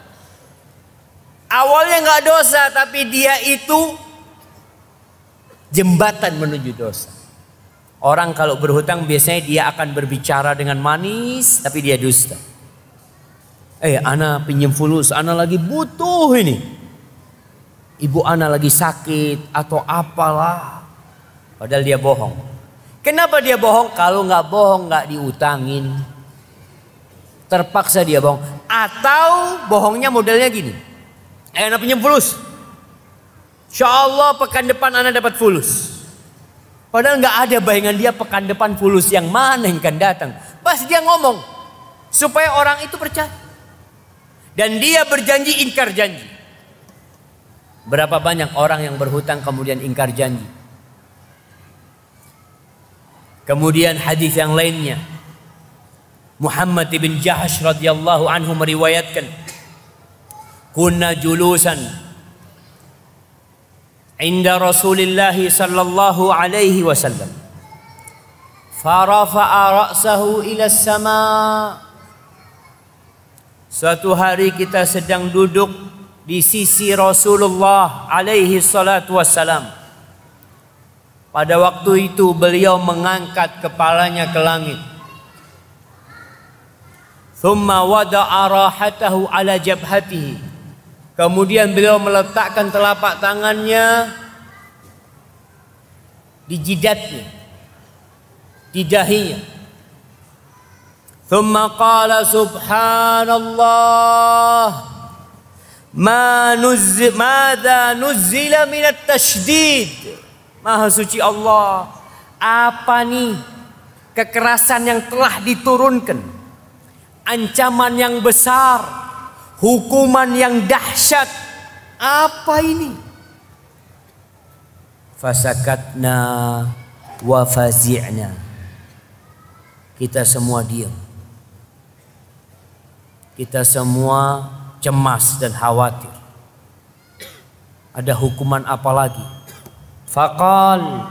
Awalnya nggak dosa, tapi dia itu jembatan menuju dosa. Orang kalau berhutang biasanya dia akan berbicara dengan manis, tapi dia dusta. Ana pinjam fulus, ana lagi butuh ini. Ibu ana lagi sakit atau apalah. Padahal dia bohong. Kenapa dia bohong? Kalau nggak bohong nggak diutangin. Terpaksa dia bohong. Atau bohongnya modelnya gini. Anak pinjam fulus. Insya Allah pekan depan anak dapat fulus. Padahal nggak ada bayangan dia pekan depan fulus yang mana yang akan datang. Pas dia ngomong supaya orang itu percaya. Dan dia berjanji ingkar janji. Berapa banyak orang yang berhutang kemudian ingkar janji. Kemudian hadis yang lainnya, Muhammad bin Jahash radhiyallahu anhu meriwayatkan, kunna julusan inda Rasulillah sallallahu alaihi wasallam farafa'a ra'sahu ila sama. Suatu hari kita sedang duduk di sisi Rasulullah alaihi salatu wassalam. Pada waktu itu beliau mengangkat kepalanya ke langit. Thumma wada'a rahatahu ala jabhatihi. Kemudian beliau meletakkan telapak tangannya di jidatnya, di dahinya. Thumma qala subhanallah madza nuzzila minat tashdid. Maha suci Allah, apa nih kekerasan yang telah diturunkan, ancaman yang besar, hukuman yang dahsyat, apa ini? Fasakatna wa fazi'na. Kita semua diam. Kita semua cemas dan khawatir. Ada hukuman apa lagi? Faqal,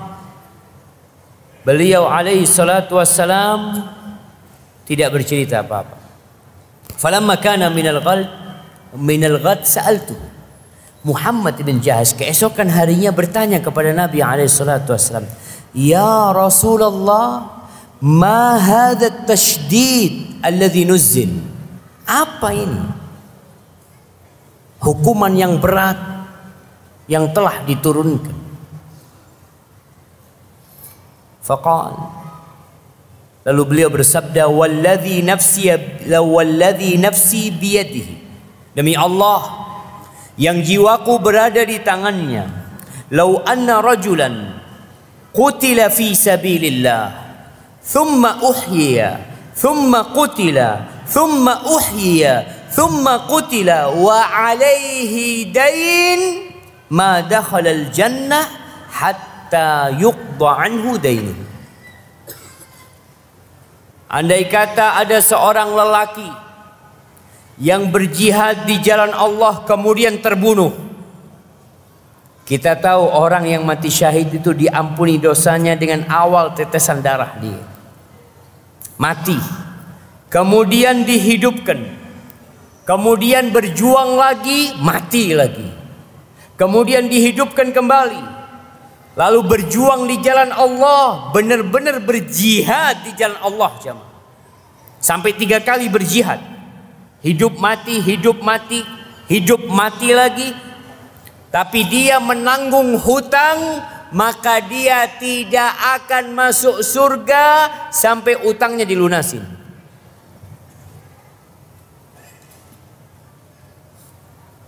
beliau alaihi salatu wassalam tidak bercerita apa-apa. Falamma kana minal ghad sa'altu. Muhammad bin Jahash keesokan harinya bertanya kepada Nabi alaihi salatu wassalam, ya Rasulullah, ma hadha at-tashdid alladhi nuzzil? Apa ini? Hukuman yang berat yang telah diturunkan. Faqal, lalu beliau bersabda, walladhi nafsi biyadihi, demi Allah yang jiwaku berada di tangannya, lau anna rajulan qutila fi sabilillah thumma uhyiya thumma qutila thumma uhyiya thumma qutila wa alaihi dain ma dakhala al jannah hatta yuqda anhu dainuhu. Andai kata ada seorang lelaki yang berjihad di jalan Allah kemudian terbunuh. Kita tahu orang yang mati syahid itu diampuni dosanya dengan awal tetesan darah dia. Mati, kemudian dihidupkan, kemudian berjuang lagi, mati lagi, kemudian dihidupkan kembali, lalu berjuang di jalan Allah, benar-benar berjihad di jalan Allah jemaah. Sampai 3 kali berjihad. Hidup mati, hidup mati, hidup mati lagi. Tapi dia menanggung hutang, maka dia tidak akan masuk surga sampai utangnya dilunasin.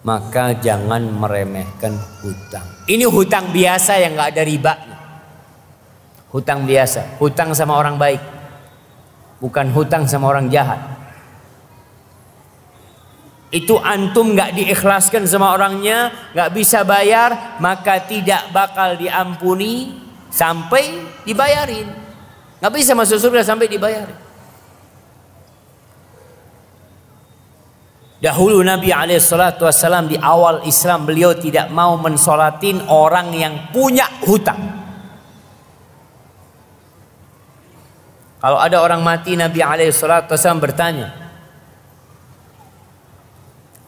Maka jangan meremehkan hutang. Ini hutang biasa yang nggak ada ribanya. Hutang biasa, hutang sama orang baik, bukan hutang sama orang jahat. Itu antum nggak diikhlaskan sama orangnya, nggak bisa bayar, maka tidak bakal diampuni sampai dibayarin. Nggak bisa masuk surga sampai dibayarin. Dahulu Nabi SAW di awal Islam beliau tidak mau mensolatin orang yang punya hutang. Kalau ada orang mati, Nabi SAW bertanya,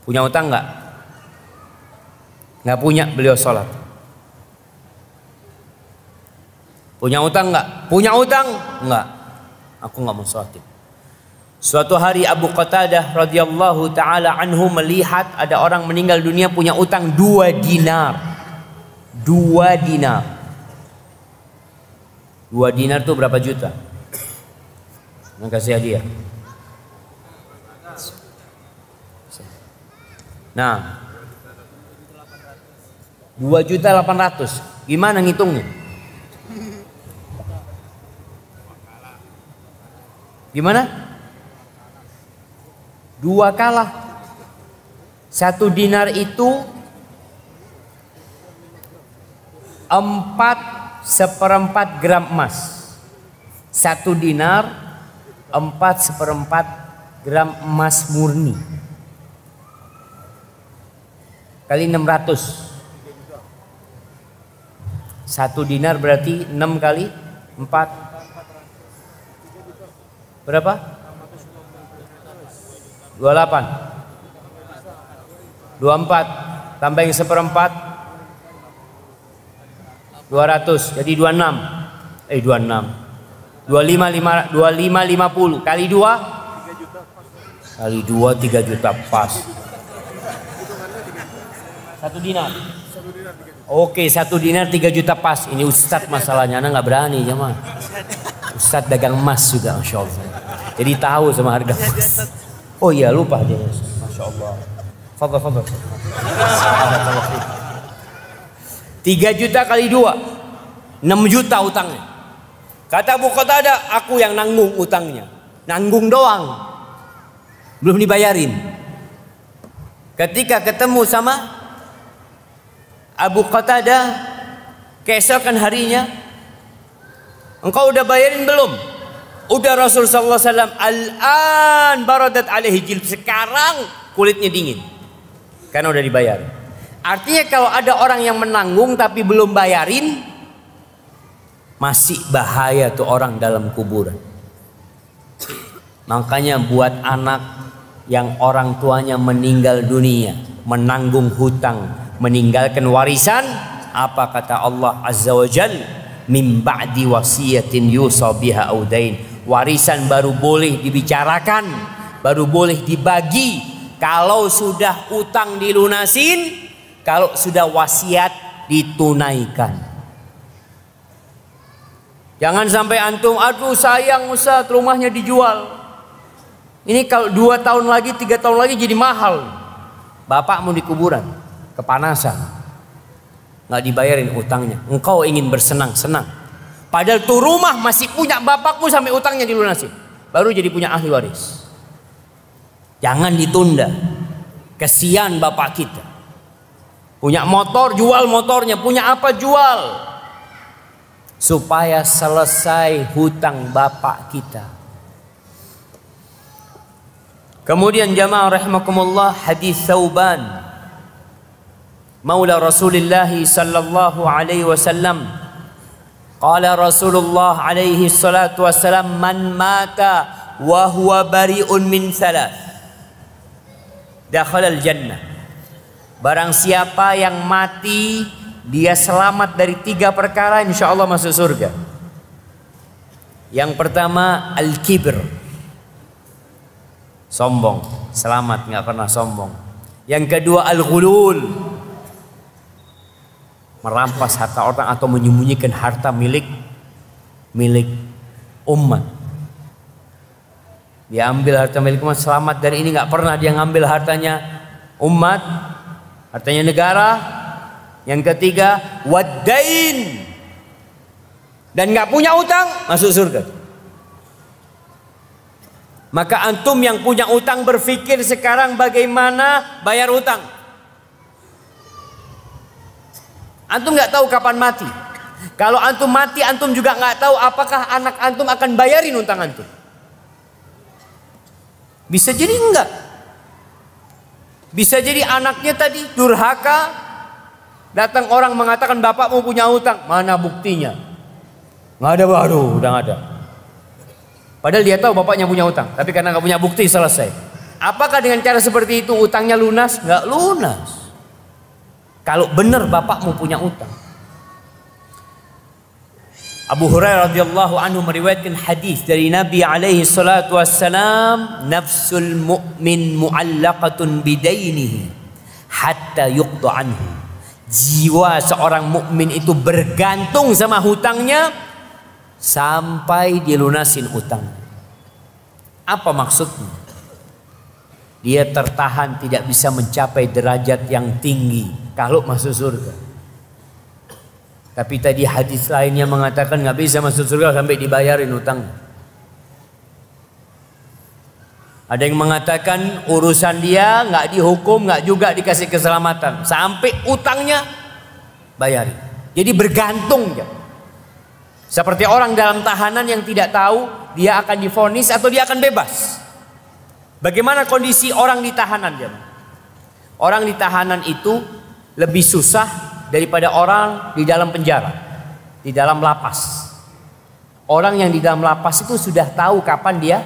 punya hutang nggak? Nggak punya, beliau sholat. Punya hutang nggak? Punya hutang? Nggak. Aku nggak mau sholatin. Suatu hari Abu Qatadah radhiyallahu taala anhu melihat ada orang meninggal dunia punya utang 2 dinar. 2 dinar. 2 dinar itu berapa juta? Yang kasih hadiah. Nah, 2.800.000. Gimana ngitungnya? Gimana? 2 kalah. 1 dinar itu 4/4 gram emas. 1 dinar 4/4 gram emas murni. Kali 600. 1 dinar berarti 6 kali 4. Berapa? 28. 24 tambahin 1/4 200 jadi 26. 2550 kali 2 3 juta pas. 1 dinar. Oke, 1 dinar 3 juta pas. Ini Ustadz masalahnya, anak nggak berani jemaah. Ustadz dagang emas juga, masya Allah. Jadi tahu sama harga emas. Oh iya lupa dia, masya Allah. Fadal. 3 juta kali 2, 6 juta utangnya. Kata Abu Qatadah, aku yang nanggung utangnya. Nanggung doang, belum dibayarin. Ketika ketemu sama Abu Qatadah keesokan harinya, engkau udah bayarin belum? Udah Rasulullah SAW. Al-an baradat alaihi jilb. Sekarang kulitnya dingin karena udah dibayar. Artinya kalau ada orang yang menanggung tapi belum bayarin, masih bahaya tuh orang dalam kuburan. Makanya buat anak yang orang tuanya meninggal dunia, menanggung hutang, meninggalkan warisan, apa kata Allah Azza wa Jalla? Min ba'di wasiyatin yusa biha audain. Warisan baru boleh dibicarakan, baru boleh dibagi kalau sudah utang dilunasin, kalau sudah wasiat ditunaikan. Jangan sampai antum, aduh sayang Ustaz, rumahnya dijual. Ini kalau 2 tahun lagi, 3 tahun lagi jadi mahal. Bapakmu di kuburan, kepanasan, nggak dibayarin utangnya. Engkau ingin bersenang-senang, padahal tuh rumah masih punya bapakmu sampai utangnya dilunasin, baru jadi punya ahli waris. Jangan ditunda. Kesian bapak kita. Punya motor, jual motornya. Punya apa, jual, supaya selesai hutang bapak kita. Kemudian jamaah rahimakumullah, hadis Thauban Maula Rasulullah sallallahu alaihi wasallam, qala Rasulullah alaihi salatu wassalam, man mata wa huwa bari'un min thalath dakhala al-jannah. Barang siapa yang mati dia selamat dari 3 perkara, insyaallah masuk surga. Yang pertama al-kibr, sombong, selamat, nggak pernah sombong. Yang kedua al-ghulul, merampas harta orang atau menyembunyikan harta milik umat. Dia ambil harta milik umat, selamat dari ini. Nggak pernah dia ngambil hartanya umat, hartanya negara. Yang ketiga wadain, dan nggak punya utang, masuk surga. Maka antum yang punya utang berpikir sekarang bagaimana bayar utang. Antum nggak tahu kapan mati. Kalau antum mati, antum juga nggak tahu apakah anak antum akan bayarin utang antum. Bisa jadi enggak. Bisa jadi anaknya tadi durhaka, datang orang mengatakan bapakmu punya utang, mana buktinya? Nggak ada, baru udah nggak ada. Padahal dia tahu bapaknya punya utang, tapi karena nggak punya bukti selesai. Apakah dengan cara seperti itu utangnya lunas? Nggak lunas. Kalau benar bapakmu punya utang. Abu Hurairah radhiyallahu anhu meriwayatkan hadis dari Nabi alaihi salatu wassalam, nafsul mu'min mu'allaqatun bidainihi hatta yuqda anhu. Jiwa seorang mukmin itu bergantung sama hutangnya sampai dilunasin utang. Apa maksudnya? Dia tertahan, tidak bisa mencapai derajat yang tinggi kalau masuk surga. Tapi tadi hadis lainnya mengatakan nggak bisa masuk surga sampai dibayarin utang. Ada yang mengatakan urusan dia nggak dihukum, nggak juga dikasih keselamatan sampai utangnya bayarin. Jadi bergantung ya. Seperti orang dalam tahanan yang tidak tahu dia akan divonis atau dia akan bebas. Bagaimana kondisi orang di tahanan dia? Orang di tahanan itu lebih susah daripada orang di dalam penjara, di dalam lapas. Orang yang di dalam lapas itu sudah tahu kapan dia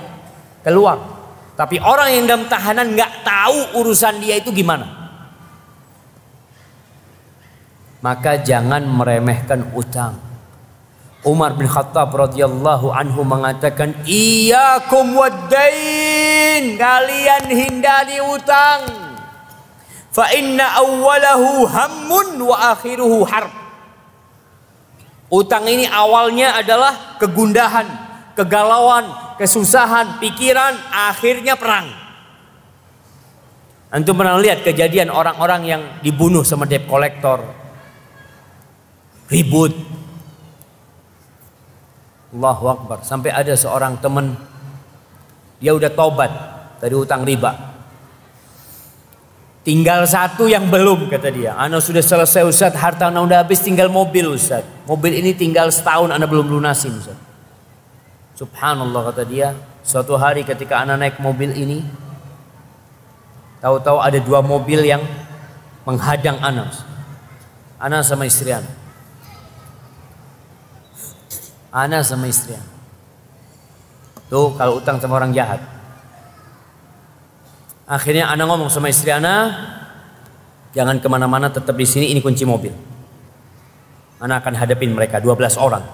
keluar. Tapi orang yang dalam tahanan nggak tahu urusan dia itu gimana. Maka jangan meremehkan utang. Umar bin Khattab radhiyallahu anhu mengatakan, "Iyyakum wad-dain." Kalian hindari utang. Fa inna awwalahu hammun wa akhiruhu harb. Utang ini awalnya adalah kegundahan, kegalauan, kesusahan, pikiran, akhirnya perang. Antum pernah lihat kejadian orang-orang yang dibunuh sama debt collector, ribut. Allahu Akbar. Sampai ada seorang teman, dia udah tobat dari utang riba, tinggal satu yang belum, kata dia. Ana sudah selesai Ustaz, harta ana udah habis, tinggal mobil Ustaz. Mobil ini tinggal setahun ana belum lunasin Ustaz. Subhanallah, kata dia. Suatu hari ketika ana naik mobil ini, tahu-tahu ada dua mobil yang menghadang ana. Ana sama istri ana. Ana sama istri ana. Tuh kalau utang sama orang jahat. Akhirnya ana ngomong sama istri ana, jangan kemana-mana, tetap di sini, ini kunci mobil. Ana akan hadapin mereka 12 orang.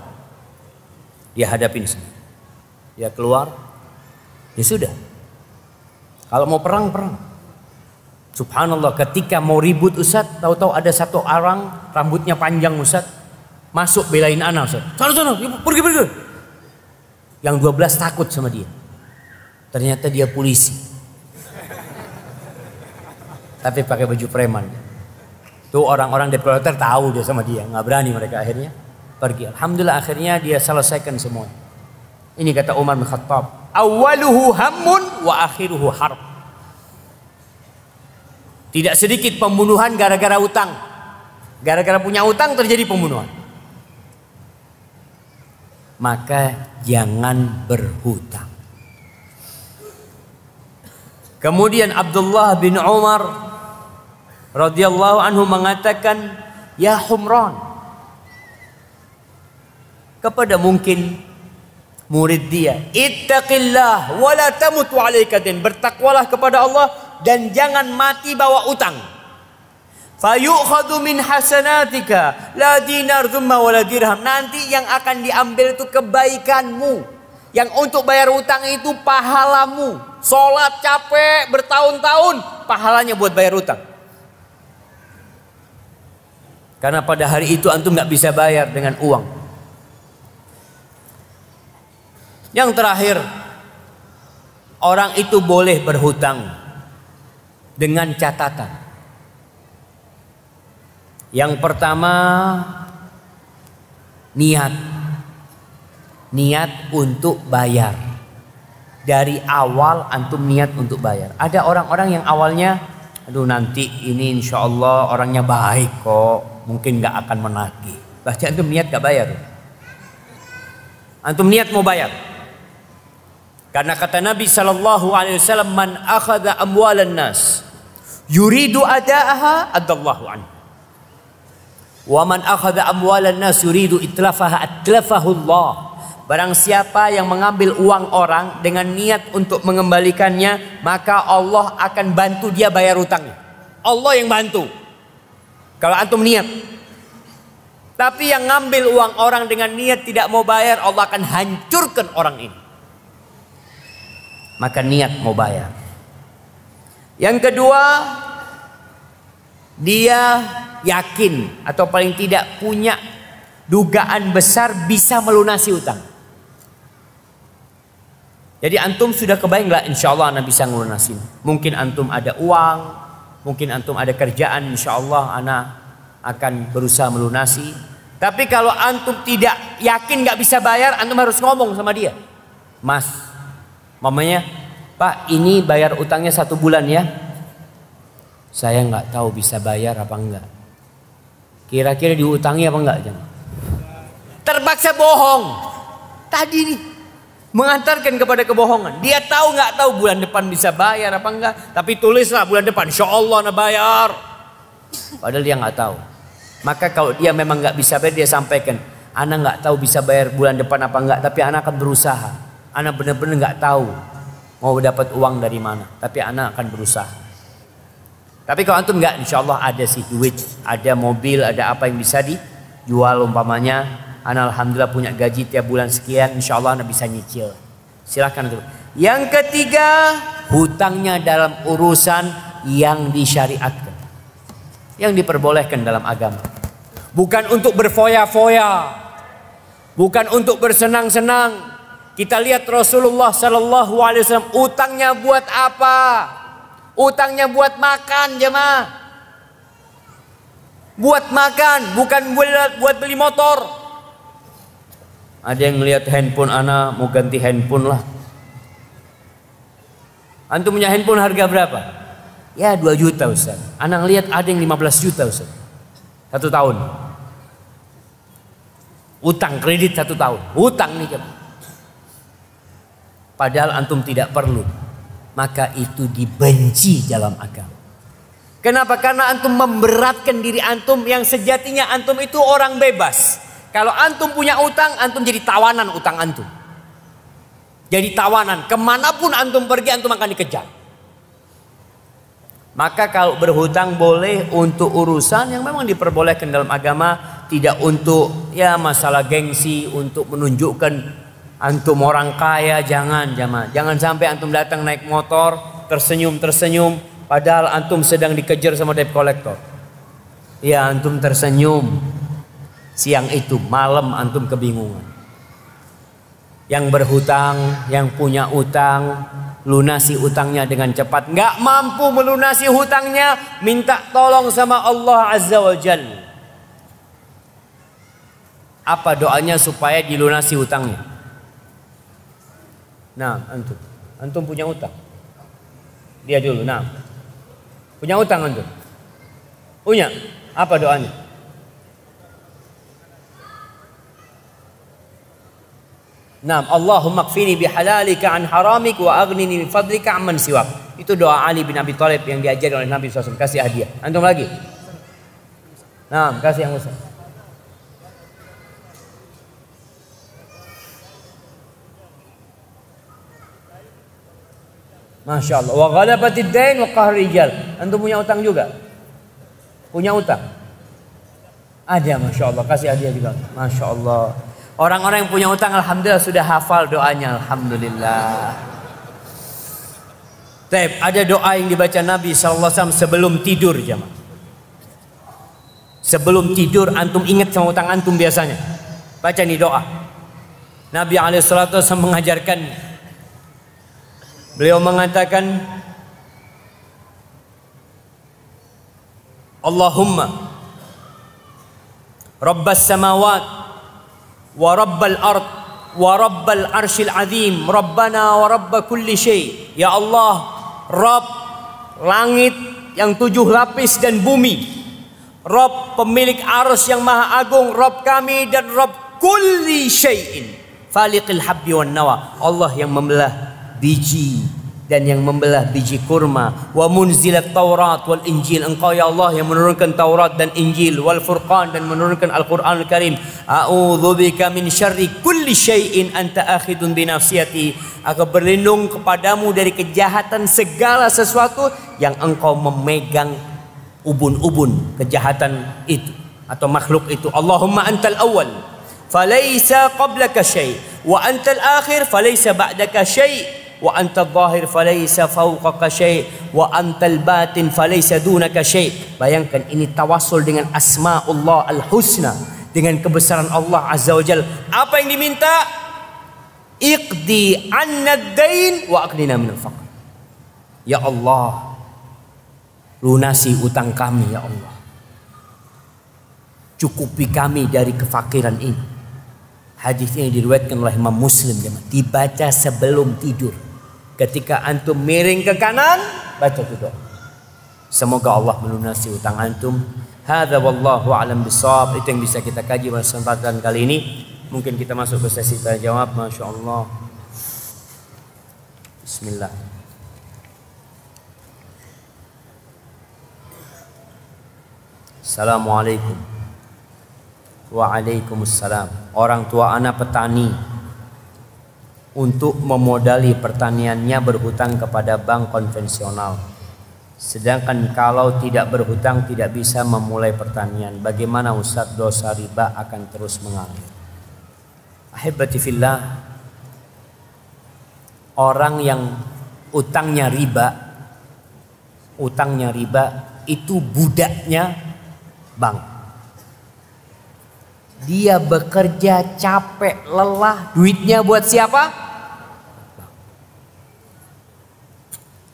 Dia hadapin sini. Dia keluar, ya sudah. Kalau mau perang, perang. Subhanallah, ketika mau ribut Ustaz, tahu-tahu ada satu orang rambutnya panjang Ustaz, masuk belain ana Ustaz. Sana, pergi. Yang 12 takut sama dia. Ternyata dia polisi. Tapi pakai baju preman. Tuh orang-orang debt collector tahu dia sama dia, nggak berani mereka, akhirnya pergi. Alhamdulillah akhirnya dia selesaikan semua. Ini kata Umar bin Khattab, awaluhu hammun wa akhiruhu harb. Tidak sedikit pembunuhan gara-gara utang. Gara-gara punya utang terjadi pembunuhan. Maka jangan berhutang. Kemudian Abdullah bin Umar radhiyallahu anhu mengatakan, ya Humran, kepada mungkin murid dia, ittaqillah wa la tamut wa alaika din. Bertakwalah kepada Allah dan jangan mati bawa utang. Fayu'khadhu min hasanatika la dinar thumma wa la dirham. Nanti yang akan diambil itu kebaikanmu. Yang untuk bayar utang itu pahalamu. Sholat capek bertahun-tahun, pahalanya buat bayar utang. Karena pada hari itu antum nggak bisa bayar dengan uang. Yang terakhir, orang itu boleh berhutang dengan catatan. Yang pertama, niat untuk bayar. Dari awal antum niat untuk bayar. Ada orang-orang yang awalnya, aduh nanti ini insya Allah orangnya baik kok, mungkin gak akan menagih. Bahkan antum niat gak bayar. Antum niat mau bayar. Karena kata Nabi SAW, man akhadha amwalan nas yuridu ada'aha adallahu anhu. Wa man akhadha amwalan nas yuridu itlafaha atlafahu Allah. Barang siapa yang mengambil uang orang dengan niat untuk mengembalikannya, maka Allah akan bantu dia bayar utangnya. Allah yang bantu. Kalau antum niat. Tapi yang ngambil uang orang dengan niat tidak mau bayar, Allah akan hancurkan orang ini. Maka niat mau bayar. Yang kedua, dia yakin atau paling tidak punya dugaan besar bisa melunasi utang. Jadi antum sudah kebayang lah, insya Allah anak bisa ngelunasin. Mungkin antum ada uang, mungkin antum ada kerjaan, insya Allah anak akan berusaha melunasi. Tapi kalau antum tidak yakin nggak bisa bayar, antum harus ngomong sama dia. Mas, mamanya, Pak ini bayar utangnya 1 bulan ya. Saya nggak tahu bisa bayar apa enggak. Kira-kira diutangi apa enggak? Terpaksa bohong. Tadi nih mengantarkan kepada kebohongan. Dia tahu nggak tahu bulan depan bisa bayar apa enggak. Tapi tulislah bulan depan, insya Allah nak bayar. Padahal dia nggak tahu. Maka kalau dia memang nggak bisa bayar, dia sampaikan, anak nggak tahu bisa bayar bulan depan apa enggak. Tapi anak akan berusaha. Anak benar-benar nggak tahu mau dapat uang dari mana. Tapi anak akan berusaha. Tapi kalau antum nggak, insya Allah ada sih duit, ada mobil, ada apa yang bisa dijual umpamanya. Ana alhamdulillah punya gaji tiap bulan sekian, insya Allah ana bisa nyicil. Silakan tuh. Yang ketiga, hutangnya dalam urusan yang disyariatkan, yang diperbolehkan dalam agama. Bukan untuk berfoya-foya, bukan untuk bersenang-senang. Kita lihat Rasulullah Sallallahu Alaihi Wasallam utangnya buat apa? Utangnya buat makan, jemaah. Buat makan, bukan buat beli motor. Ada yang ngelihat handphone ana, mau ganti handphone lah. Antum punya handphone harga berapa? Ya 2 juta Ustaz. Ana ngelihat ada yang 15 juta Ustaz. 1 tahun. Utang kredit 1 tahun. Utang nih jemaah. Padahal antum tidak perlu. Maka itu dibenci dalam agama. Kenapa? Karena antum memberatkan diri antum yang sejatinya antum itu orang bebas. Kalau antum punya utang, antum jadi tawanan utang antum. Jadi tawanan. Kemanapun antum pergi, antum akan dikejar. Maka kalau berhutang boleh untuk urusan yang memang diperbolehkan dalam agama. Tidak untuk ya masalah gengsi, untuk menunjukkan antum orang kaya. Jangan sampai antum datang naik motor tersenyum padahal antum sedang dikejar sama debt collector. Ya antum tersenyum siang itu, malam antum kebingungan. Yang berhutang, yang punya utang, lunasi utangnya dengan cepat. Nggak mampu melunasi hutangnya, minta tolong sama Allah Azza wa Jalla. Apa doanya supaya dilunasi hutangnya? Nah, antum punya utang. Dia dulu, nah. Punya utang antum? Punya. Apa doanya? Nah, Allahumma kfini bihalalika an haramik wa aghnini min fadlika amman siwak. Itu doa Ali bin Abi Thalib yang diajarkan oleh Nabi SAW. Kasih hadiah. Antum lagi? Nah, kasih yang besar. Masya Allah. Wa ghalabatid dain wa qahri rijal. Antum punya utang juga? Punya utang? Ada, Masya Allah. Kasih hadiah juga. Masya Allah. Orang-orang yang punya utang alhamdulillah sudah hafal doanya. Alhamdulillah. Taib, ada doa yang dibaca Nabi SAW sebelum tidur jemaah. Sebelum tidur antum ingat sama utang antum biasanya. Baca nih doa. Nabi SAW mengajarkan. Beliau mengatakan, Allahumma Rabbas samawat wa rabbal ard wa rabbal arshil azim Rabbana wa rabba kulli syai. Ya Allah, Rabb langit yang 7 lapis dan bumi, Rabb pemilik arsy yang maha agung, Rabb kami dan Rabb kulli syai'in faliqil habbi wan nawa. Allah yang membelah biji dan yang membelah biji kurma. Wa munzilat Taurat wal Injil. Engkau ya Allah yang menurunkan Taurat dan Injil. Wal Furqan dan menurunkan Al-Quranul Karim. A'udzubika min syarri kulli syai'in anta akhidun binafsiyati. Aku berlindung kepadamu dari kejahatan segala sesuatu yang engkau memegang ubun-ubun kejahatan itu atau makhluk itu. Allahumma antal awal falaysa qablaka syai' wa antal akhir falaysa ba'daka syai' wa antal zahir falaysa fawqaka syai' wa antal batin falaysa dunaka syai'. Bayangkan ini tawassul dengan asmaullah al-husna, dengan kebesaran Allah Azza wa Jalla. Apa yang diminta? Iqdi anna ad-dain wa aqnina minal faqr. Ya Allah, lunasi utang kami ya Allah. Cukupi kami dari kefakiran ini. Hadis ini diriwayatkan oleh Imam Muslim. Dibaca sebelum tidur. Ketika antum miring ke kanan, baca itu doa. Semoga Allah melunasi utang antum. Hadza wallahu a'lam bishawab. Itu yang bisa kita kaji pada kesempatan kali ini. Mungkin kita masuk ke sesi tanya jawab. Masya Allah. Bismillah. Assalamualaikum. Waalaikumsalam. Orang tua anak petani, untuk memodali pertaniannya berhutang kepada bank konvensional. Sedangkan kalau tidak berhutang tidak bisa memulai pertanian. Bagaimana Ustaz, dosa riba akan terus mengalir? Ahibati fillah, orang yang utangnya riba itu budaknya bank. Dia bekerja capek, lelah, duitnya buat siapa?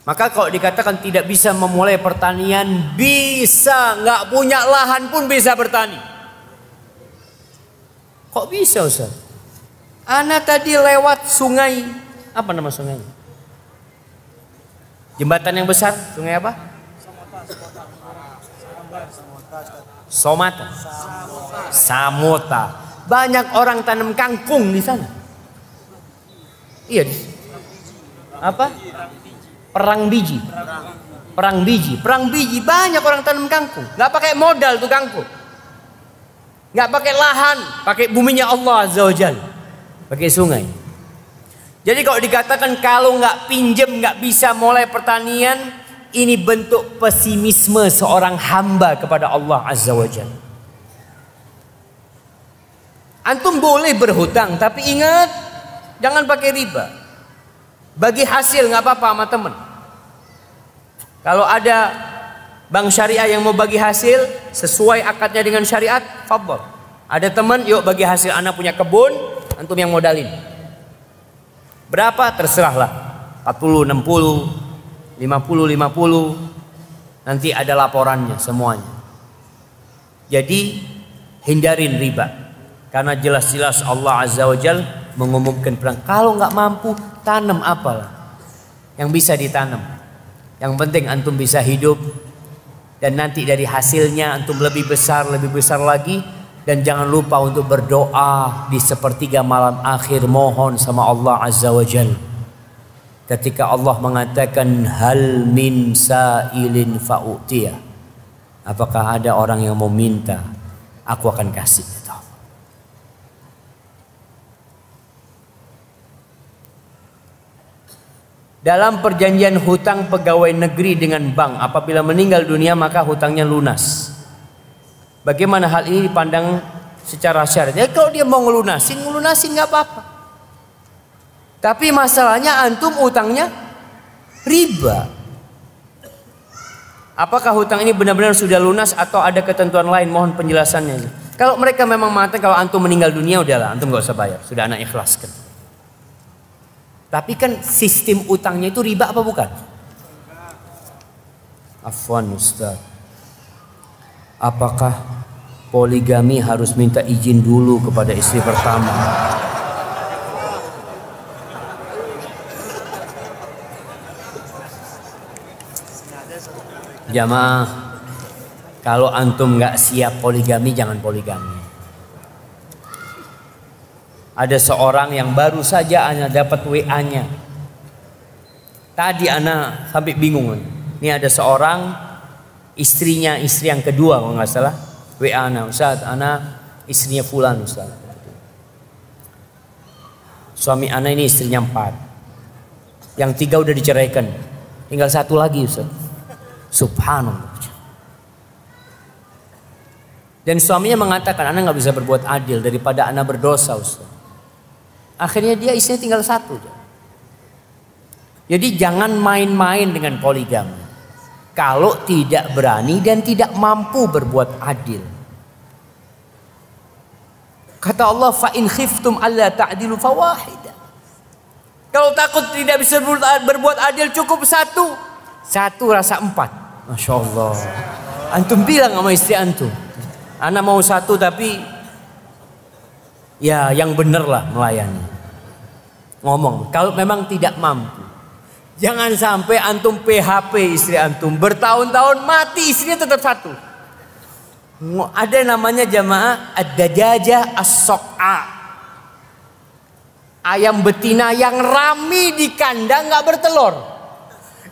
Maka kalau dikatakan tidak bisa memulai pertanian, bisa, nggak punya lahan pun bisa bertani. Kok bisa Ustaz? Ana tadi lewat sungai, apa nama sungainya? Jembatan yang besar, sungai apa? Somata. Samota. Banyak orang tanam kangkung di sana. Iya. Apa? Perang biji. Banyak orang tanam kangkung. Nggak pakai modal tuh kangkung. Nggak pakai lahan, pakai buminya Allah Azza wa Jalla. Pakai sungai. Jadi kalau dikatakan kalau nggak pinjem nggak bisa mulai pertanian, ini bentuk pesimisme seorang hamba kepada Allah Azza wa Jalla. Antum boleh berhutang, tapi ingat jangan pakai riba. Bagi hasil nggak apa-apa sama teman. Kalau ada bank syariah yang mau bagi hasil sesuai akadnya dengan syariat, fadhol. Ada teman, yuk bagi hasil, anak punya kebun, antum yang modalin. Berapa? Terserahlah. 40, 60, 50. Nanti ada laporannya semuanya. Jadi hindarin riba. Karena jelas-jelas Allah Azza wa Jal mengumumkan perang. Kalau nggak mampu, tanam apalah yang bisa ditanam. Yang penting antum bisa hidup. Dan nanti dari hasilnya antum lebih besar lagi. Dan jangan lupa untuk berdoa di sepertiga malam akhir, mohon sama Allah Azza wa Jal. Ketika Allah mengatakan hal min sa'ilin fa'utiyah, apakah ada orang yang mau minta, aku akan kasih. Dalam perjanjian hutang pegawai negeri dengan bank, apabila meninggal dunia maka hutangnya lunas. Bagaimana hal ini dipandang secara syariat? Kalau dia mau ngelunasin nggak apa-apa. Tapi masalahnya antum utangnya riba. Apakah hutang ini benar-benar sudah lunas atau ada ketentuan lain? Mohon penjelasannya. Kalau mereka memang mengatakan kalau antum meninggal dunia, udahlah antum nggak usah bayar, sudah anak ikhlaskan. Tapi kan sistem utangnya itu riba apa bukan? Afwan Ustaz. Apakah poligami harus minta izin dulu kepada istri pertama? Jamaah, kalau antum nggak siap poligami, jangan poligami. Ada seorang yang baru saja ana dapat WA-nya. Tadi ana sampai bingung. Ini ada seorang istrinya, istri yang kedua kalau nggak salah, WA ana, Ustaz, ana istrinya fulan Ustaz. Suami ana ini istrinya 4. Yang 3 udah diceraikan. Tinggal 1 lagi Ustaz. Subhanallah. Dan suaminya mengatakan, ana nggak bisa berbuat adil daripada ana berdosa Ustaz. Akhirnya dia istrinya tinggal 1. Jadi jangan main-main dengan poligami. Kalau tidak berani dan tidak mampu berbuat adil. Kata Allah, fa in khiftum alla ta'dilu fawahida. Kalau takut tidak bisa berbuat adil, cukup satu. Satu rasa empat. Masya Allah. Antum bilang sama istri antum, anak mau satu tapi ya yang bener lah melayani. Ngomong, kalau memang tidak mampu. Jangan sampai antum PHP istri antum. Bertahun-tahun mati istrinya tetap satu. Ada namanya jamaah ad-dajajah as-soq'a. Ayam betina yang rami di kandang gak bertelur.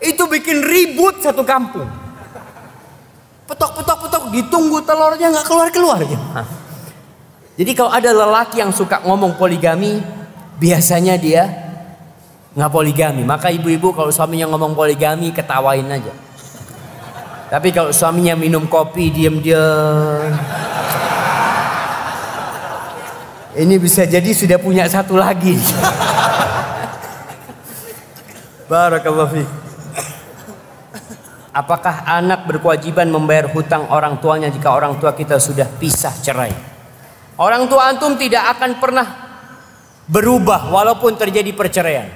Itu bikin ribut satu kampung. Petok, ditunggu telurnya gak keluar-keluar. Jadi kalau ada lelaki yang suka ngomong poligami, biasanya dia gak poligami. Maka ibu-ibu kalau suaminya ngomong poligami, ketawain aja. Tapi kalau suaminya minum kopi diam-diam, ini bisa jadi sudah punya satu lagi. Barakallahu fiik. Apakah anak berkewajiban membayar hutang orang tuanya jika orang tua kita sudah pisah cerai? Orang tua antum tidak akan pernah berubah walaupun terjadi perceraian.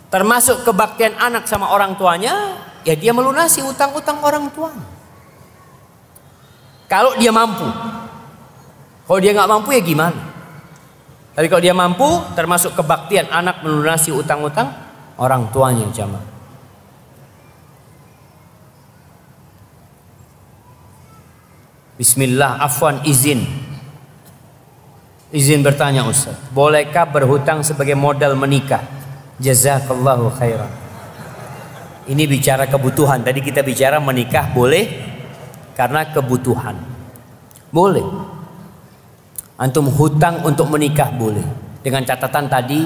Termasuk kebaktian anak sama orang tuanya, ya dia melunasi utang-utang orang tuanya. Kalau dia mampu. Kalau dia nggak mampu ya gimana? Tapi kalau dia mampu, termasuk kebaktian anak melunasi utang-utang orang tuanya, jamaah. Bismillah, afwan, izin bertanya Ustaz, bolehkah berhutang sebagai modal menikah? Jazakallahu khairan. Ini bicara kebutuhan. Tadi kita bicara menikah boleh karena kebutuhan. Boleh. Antum hutang untuk menikah boleh. Dengan catatan tadi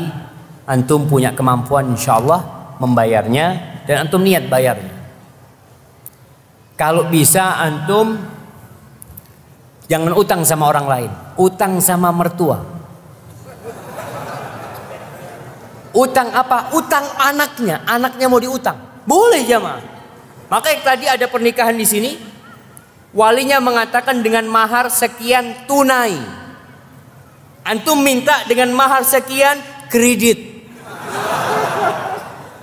antum punya kemampuan insyaallah membayarnya dan antum niat bayarnya. Kalau bisa antum jangan utang sama orang lain, utang sama mertua. Utang apa? Utang anaknya. Anaknya mau diutang. Boleh jamaah. Maka tadi ada pernikahan di sini. Walinya mengatakan dengan mahar sekian tunai. Antum minta dengan mahar sekian kredit.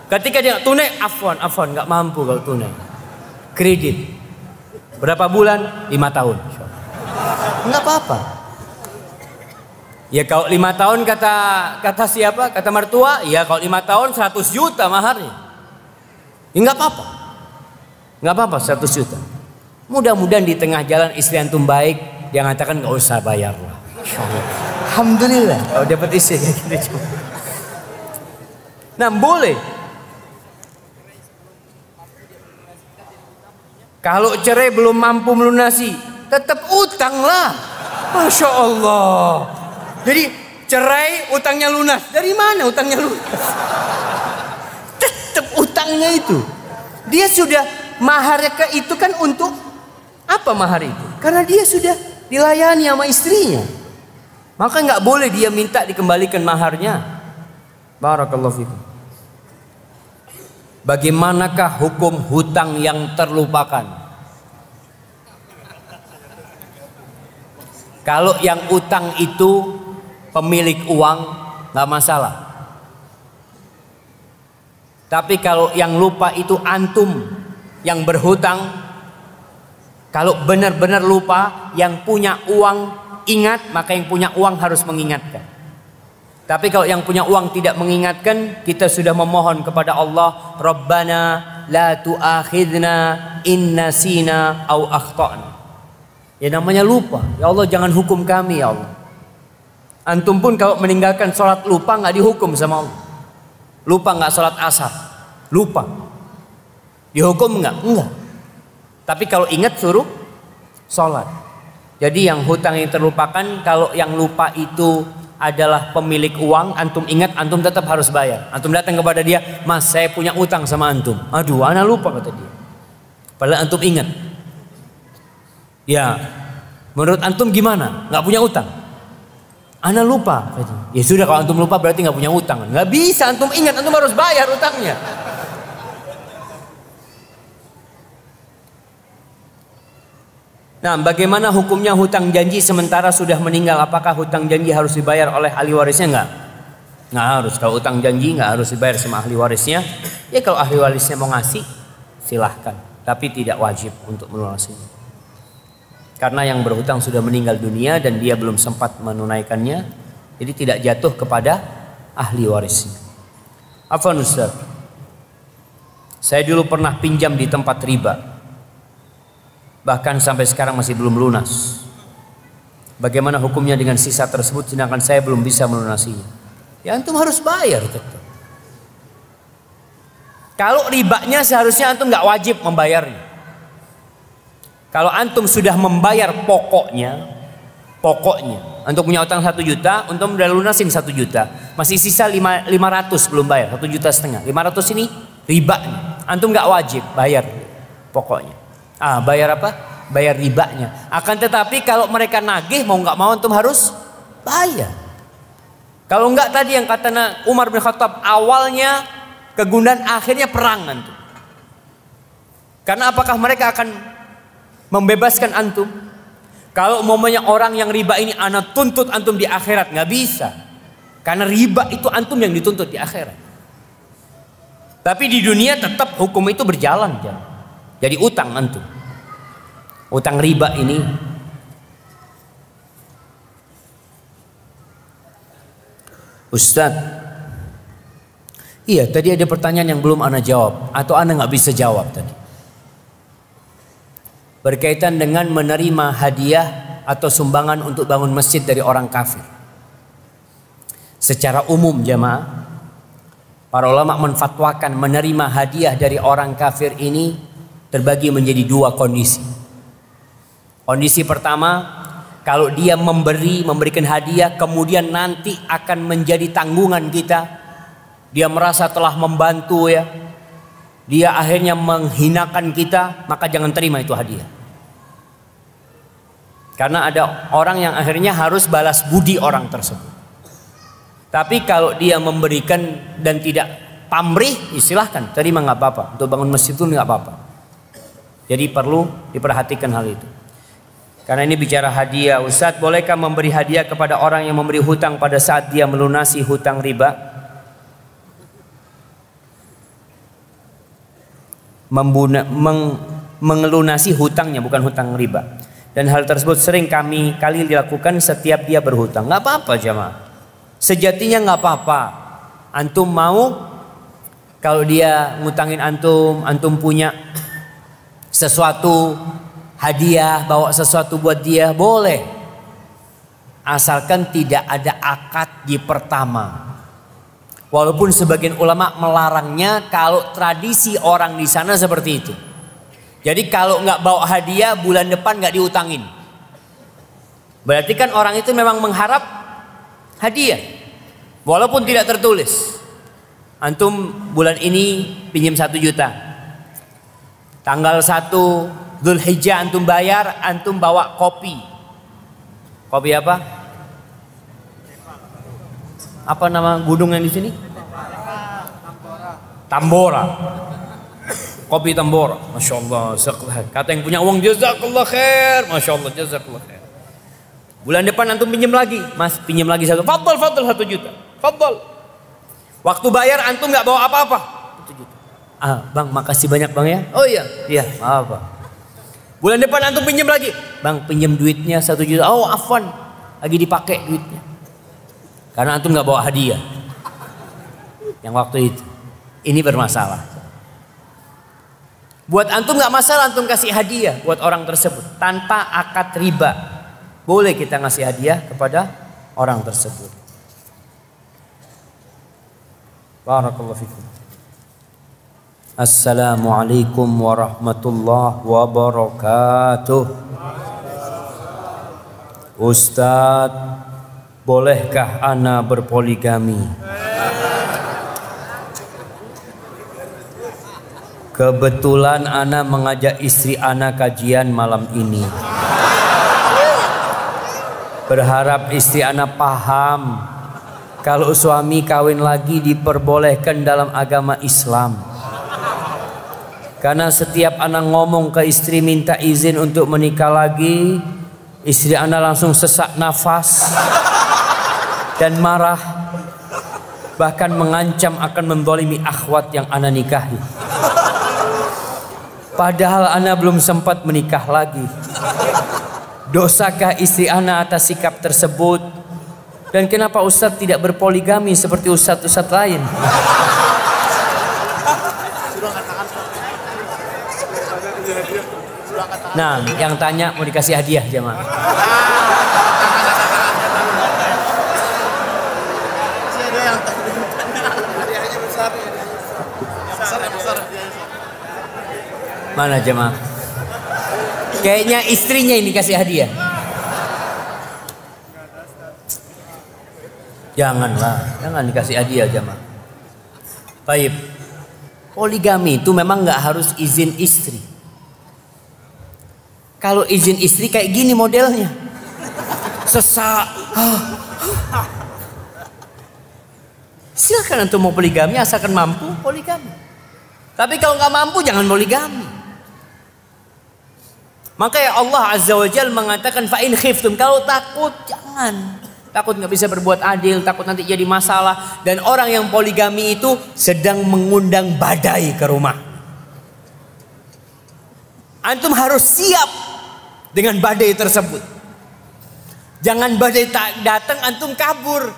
Ketika dia tunai, afwan, nggak mampu kalau tunai. Kredit. Berapa bulan? 5 tahun. Nggak apa-apa. Ya kalau 5 tahun kata siapa? Kata mertua, ya kalau 5 tahun 100 juta maharnya. Ya nggak apa-apa. Nggak apa-apa 100 juta. Mudah-mudahan di tengah jalan istri antum baik, dia mengatakan nggak usah bayar lah. Alhamdulillah kalau dapat istri kayak gitu. Nah, boleh. Kalau cerai belum mampu melunasi, tetap utang lah. Masya Allah. Jadi cerai utangnya lunas. Dari mana utangnya lunas? Tetap utangnya itu. Dia sudah maharnya ke itu kan untuk apa mahar itu? Karena dia sudah dilayani sama istrinya. Maka nggak boleh dia minta dikembalikan maharnya. Barakallahu fikum. Bagaimanakah hukum hutang yang terlupakan? Kalau yang utang itu pemilik uang nggak masalah. Tapi kalau yang lupa itu antum yang berhutang, kalau benar-benar lupa, yang punya uang ingat, maka yang punya uang harus mengingatkan. Tapi kalau yang punya uang tidak mengingatkan, kita sudah memohon kepada Allah, Rabbana la tu'akhidna in nasina au akhtana. Ya namanya lupa. Ya Allah jangan hukum kami ya Allah. Antum pun kalau meninggalkan sholat lupa nggak dihukum sama Allah. Lupa nggak sholat asar, lupa. Dihukum nggak? Enggak. Tapi kalau ingat suruh sholat. Jadi yang hutang yang terlupakan, kalau yang lupa itu adalah pemilik uang, antum ingat, antum tetap harus bayar. Antum datang kepada dia, Mas saya punya utang sama antum. Aduh, ana lupa kata dia. Padahal antum ingat. Ya, menurut antum gimana? Nggak punya utang? Ana lupa. Ya sudah, kalau antum lupa berarti nggak punya utang. Nggak bisa, antum ingat, antum harus bayar utangnya. Nah, bagaimana hukumnya hutang janji sementara sudah meninggal? Apakah hutang janji harus dibayar oleh ahli warisnya? Nggak harus. Kalau hutang janji nggak harus dibayar sama ahli warisnya. Ya kalau ahli warisnya mau ngasih, silahkan. Tapi tidak wajib untuk melunasinya. Karena yang berhutang sudah meninggal dunia dan dia belum sempat menunaikannya, jadi tidak jatuh kepada ahli warisnya. Afwan Ustaz, saya dulu pernah pinjam di tempat riba. Bahkan sampai sekarang masih belum lunas. Bagaimana hukumnya dengan sisa tersebut sedangkan saya belum bisa melunasinya? Ya antum harus bayar tetap. Kalau ribanya seharusnya antum nggak wajib membayarnya. Kalau antum sudah membayar pokoknya, antum punya utang 1 juta, antum udah lunasin 1 juta, masih sisa 500 belum bayar, 1,5 juta. 500 ini ribanya, antum nggak wajib bayar pokoknya. Bayar apa? Bayar ribanya. Akan tetapi kalau mereka nagih mau nggak mau antum harus bayar. Kalau enggak tadi yang kata Umar bin Khattab, awalnya kegundahan, akhirnya perang antum. Karena apakah mereka akan membebaskan antum? Kalau umpamanya orang yang riba ini anak tuntut antum di akhirat, nggak bisa. Karena riba itu antum yang dituntut di akhirat. Tapi di dunia tetap hukum itu berjalan. Jadi utang antum. Utang riba ini. Ustaz, iya tadi ada pertanyaan yang belum ana jawab atau ana nggak bisa jawab tadi. Berkaitan dengan menerima hadiah atau sumbangan untuk bangun masjid dari orang kafir. Secara umum jamaah, para ulama menfatwakan menerima hadiah dari orang kafir ini terbagi menjadi 2 kondisi. Kondisi pertama, kalau dia memberikan hadiah kemudian nanti akan menjadi tanggungan kita, dia merasa telah membantu ya, dia akhirnya menghinakan kita, maka jangan terima itu hadiah. Karena ada orang yang akhirnya harus balas budi orang tersebut. Tapi kalau dia memberikan dan tidak pamrih, silahkan terima, nggak apa-apa. Untuk bangun masjid itu nggak apa-apa. Jadi perlu diperhatikan hal itu. Karena ini bicara hadiah. Ustaz, bolehkah memberi hadiah kepada orang yang memberi hutang pada saat dia melunasi hutang riba? Mengelunasi hutangnya, bukan hutang riba. Dan hal tersebut sering kali dilakukan setiap dia berhutang. Nggak apa-apa jamaah. Sejatinya nggak apa-apa. Antum mau, kalau dia ngutangin antum punya sesuatu hadiah, bawa sesuatu buat dia, boleh. Asalkan tidak ada akad di pertama. Walaupun sebagian ulama melarangnya kalau tradisi orang di sana seperti itu. Jadi kalau nggak bawa hadiah, bulan depan nggak diutangin. Berarti kan orang itu memang mengharap hadiah. Walaupun tidak tertulis. Antum bulan ini pinjam 1 juta. Tanggal 1 Dzulhijjah antum bayar, antum bawa kopi. Kopi apa? Apa nama gunung yang di sini? Tambora. Kopi Tambora. Masya Allah. Kata yang punya uang, jazakallah khair. Masya Allah, jazakallah khair. Bulan depan antum pinjam lagi, mas pinjam lagi 1. Fadl 1 juta. Fadl. Waktu bayar antum nggak bawa apa-apa. 1 juta. Bang, makasih banyak bang ya. Oh iya, apa? Bulan depan antum pinjam lagi, bang pinjam duitnya 1 juta. Oh afwan, lagi dipakai duitnya. Karena antum nggak bawa hadiah. Yang waktu itu, ini bermasalah. Buat antum nggak masalah antum kasih hadiah buat orang tersebut tanpa akad riba. Boleh kita ngasih hadiah kepada orang tersebut. Barakallahu fikum. Assalamualaikum warahmatullahi wabarakatuh. Ustadz, bolehkah ana berpoligami? Kebetulan ana mengajak istri ana kajian malam ini. Berharap istri ana paham kalau suami kawin lagi diperbolehkan dalam agama Islam. Karena setiap anak ngomong ke istri minta izin untuk menikah lagi, istri anak langsung sesak nafas dan marah, bahkan mengancam akan menzalimi akhwat yang anak nikahi. Padahal anak belum sempat menikah lagi. Dosakah istri anak atas sikap tersebut? Dan kenapa Ustadz tidak berpoligami seperti ustadz-ustadz lain? Nah, yang tanya mau dikasih hadiah jemaah. Mana jemaah? Kayaknya istrinya ini kasih hadiah. Janganlah, jangan dikasih hadiah jemaah. Baik. Poligami itu memang nggak harus izin istri. Kalau izin istri kayak gini modelnya, sesak. Silakan untuk mau poligami asalkan mampu poligami. Tapi kalau nggak mampu jangan poligami. Makanya Allah Azza wa Jalla mengatakan fa in khiftum, kalau takut jangan. Takut nggak bisa berbuat adil, takut nanti jadi masalah. Dan orang yang poligami itu sedang mengundang badai ke rumah. Antum harus siap dengan badai tersebut. Jangan badai tak datang antum kabur.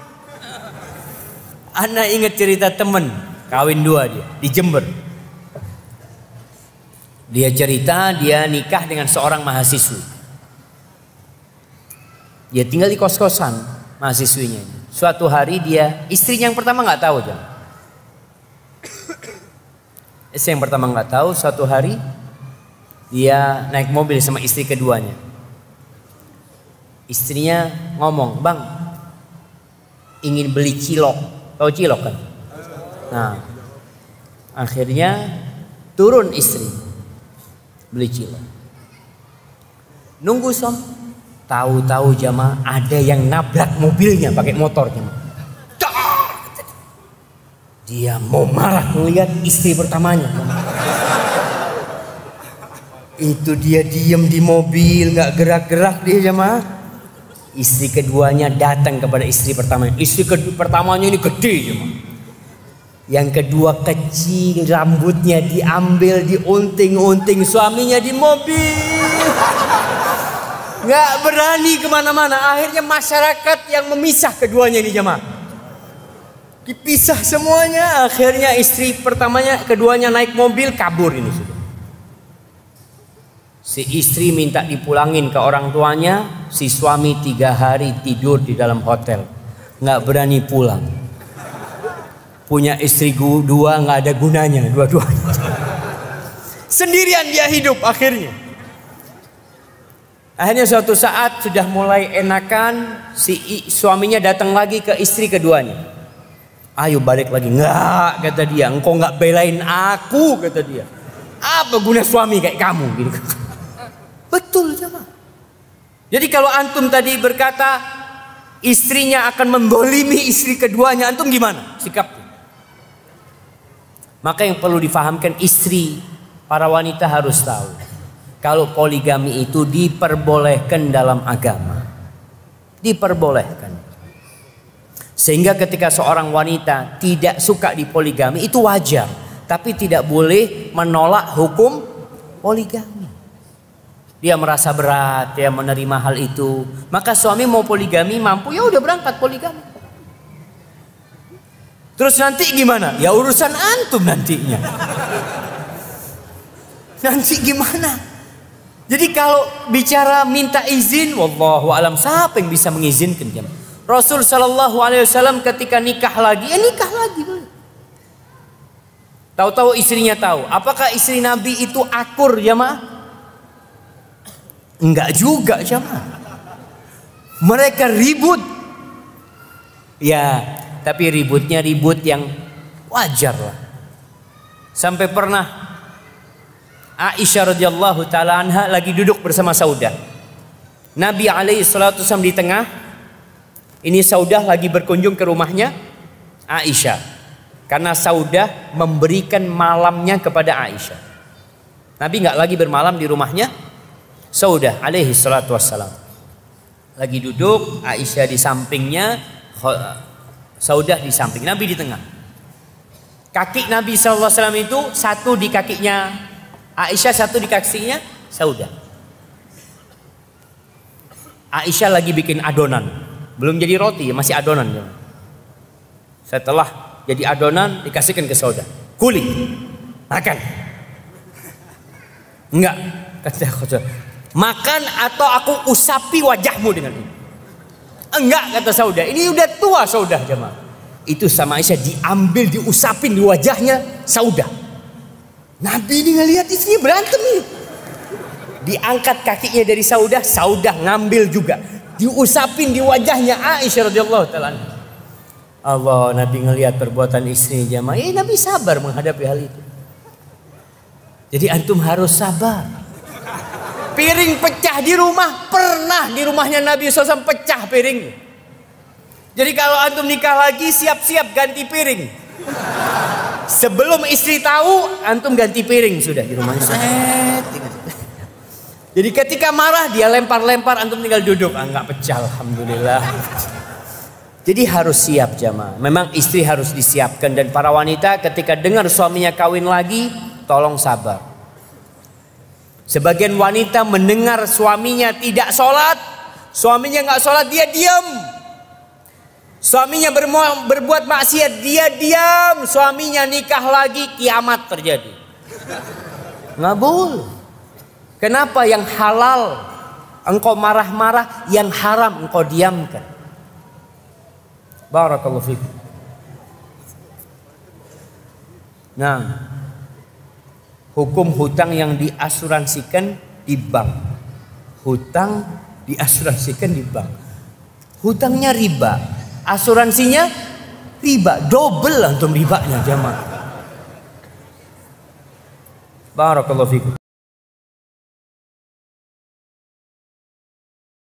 Ana ingat cerita temen kawin 2 dia di Jember. Dia cerita dia nikah dengan seorang mahasiswi. Dia tinggal di kos-kosan mahasiswinya ini. Suatu hari dia, istrinya yang pertama nggak tahu jam. Istri yang pertama nggak tahu. Suatu hari dia naik mobil sama istri keduanya. Istrinya ngomong, "Bang, ingin beli cilok." Tahu cilok kan? Nah, akhirnya turun istri beli cilok. Nunggu som, tahu-tahu jamaah ada yang nabrak mobilnya pakai motor jamaah. Dia mau marah melihat istri pertamanya. Itu dia diem di mobil, nggak gerak-gerak dia jamaah. Istri keduanya datang kepada istri pertamanya. Istri pertamanya ini gede jemaah. Yang kedua kecil, rambutnya diambil, diunting-unting suaminya di mobil. Nggak berani kemana-mana. Akhirnya masyarakat yang memisah keduanya ini jemaah. Dipisah semuanya. Akhirnya istri pertamanya, keduanya naik mobil kabur ini sudah. Si istri minta dipulangin ke orang tuanya. Si suami 3 hari tidur di dalam hotel, nggak berani pulang. Punya istri 2 nggak ada gunanya dua-duanya. Sendirian dia hidup akhirnya. Akhirnya suatu saat sudah mulai enakan, si suaminya datang lagi ke istri keduanya. Ayo balik lagi. Nggak, kata dia, engkau nggak belain aku, kata dia. Apa guna suami kayak kamu gitu. Betul sama. Jadi kalau antum tadi berkata istrinya akan mendolimi istri keduanya, antum gimana sikapnya? Maka yang perlu difahamkan istri, para wanita harus tahu kalau poligami itu diperbolehkan dalam agama. Diperbolehkan. Sehingga ketika seorang wanita tidak suka di poligami itu wajar, tapi tidak boleh menolak hukum poligami. Dia merasa berat, dia menerima hal itu. Maka suami mau poligami mampu, ya udah berangkat poligami. Terus nanti gimana? Ya urusan antum nantinya. Nanti gimana? Jadi kalau bicara minta izin, wallahu alam, siapa yang bisa mengizinkan jemaah? Rasul sallallahu alaihi wasallam ketika nikah lagi, ya nikah lagi boleh. Tahu-tahu istrinya tahu. Apakah istri Nabi itu akur jemaah? Enggak juga jemaah. Mereka ribut. Ya, tapi ributnya ribut yang wajar lah. Sampai pernah Aisyah radhiyallahu taala anha lagi duduk bersama Saudah. Nabi alaihi salatu wasallam di tengah. Ini Saudah lagi berkunjung ke rumahnya Aisyah. Karena Saudah memberikan malamnya kepada Aisyah. Nabi nggak lagi bermalam di rumahnya Saudah alaihi salatu wassalam. Lagi duduk, Aisyah di sampingnya, Saudah di samping, Nabi di tengah. Kaki Nabi SAW itu satu di kakinya Aisyah, satu di kakinya Saudah. Aisyah lagi bikin adonan, belum jadi roti, masih adonan. Setelah jadi adonan dikasihkan ke Saudah, kuli, makan. Enggak, kata makan atau aku usapi wajahmu dengan ini. Enggak, kata Saudah, ini udah tua Saudah jemaah. Itu sama Aisyah diambil, diusapin di wajahnya Saudah. Nabi ini ngelihat istrinya berantem nih. Diangkat kakinya dari Saudah, Saudah ngambil juga, diusapin di wajahnya Aisyah radhiyallahu taala. Allah, Nabi ngelihat perbuatan istri jemaah. Nabi sabar menghadapi hal itu. Jadi antum harus sabar. Piring pecah di rumah, pernah di rumahnya Nabi SAW pecah piring. Jadi kalau antum nikah lagi, siap-siap ganti piring. Sebelum istri tahu, antum ganti piring sudah di rumahnya. Jadi ketika marah dia lempar-lempar, antum tinggal duduk, nggak pecah, alhamdulillah. Jadi harus siap jamaah. Memang istri harus disiapkan, dan para wanita ketika dengar suaminya kawin lagi, tolong sabar. Sebagian wanita mendengar suaminya tidak sholat, suaminya nggak sholat, dia diam. Suaminya berbuat maksiat, dia diam. Suaminya nikah lagi, kiamat terjadi. Nggak boleh. Kenapa yang halal engkau marah-marah, yang haram engkau diamkan? Barakallahu fikum. Nah, hukum hutang yang diasuransikan di bank. Hutang diasuransikan di bank. Hutangnya riba, asuransinya riba, double antum ribanya jamaah. Barakallahu fikum.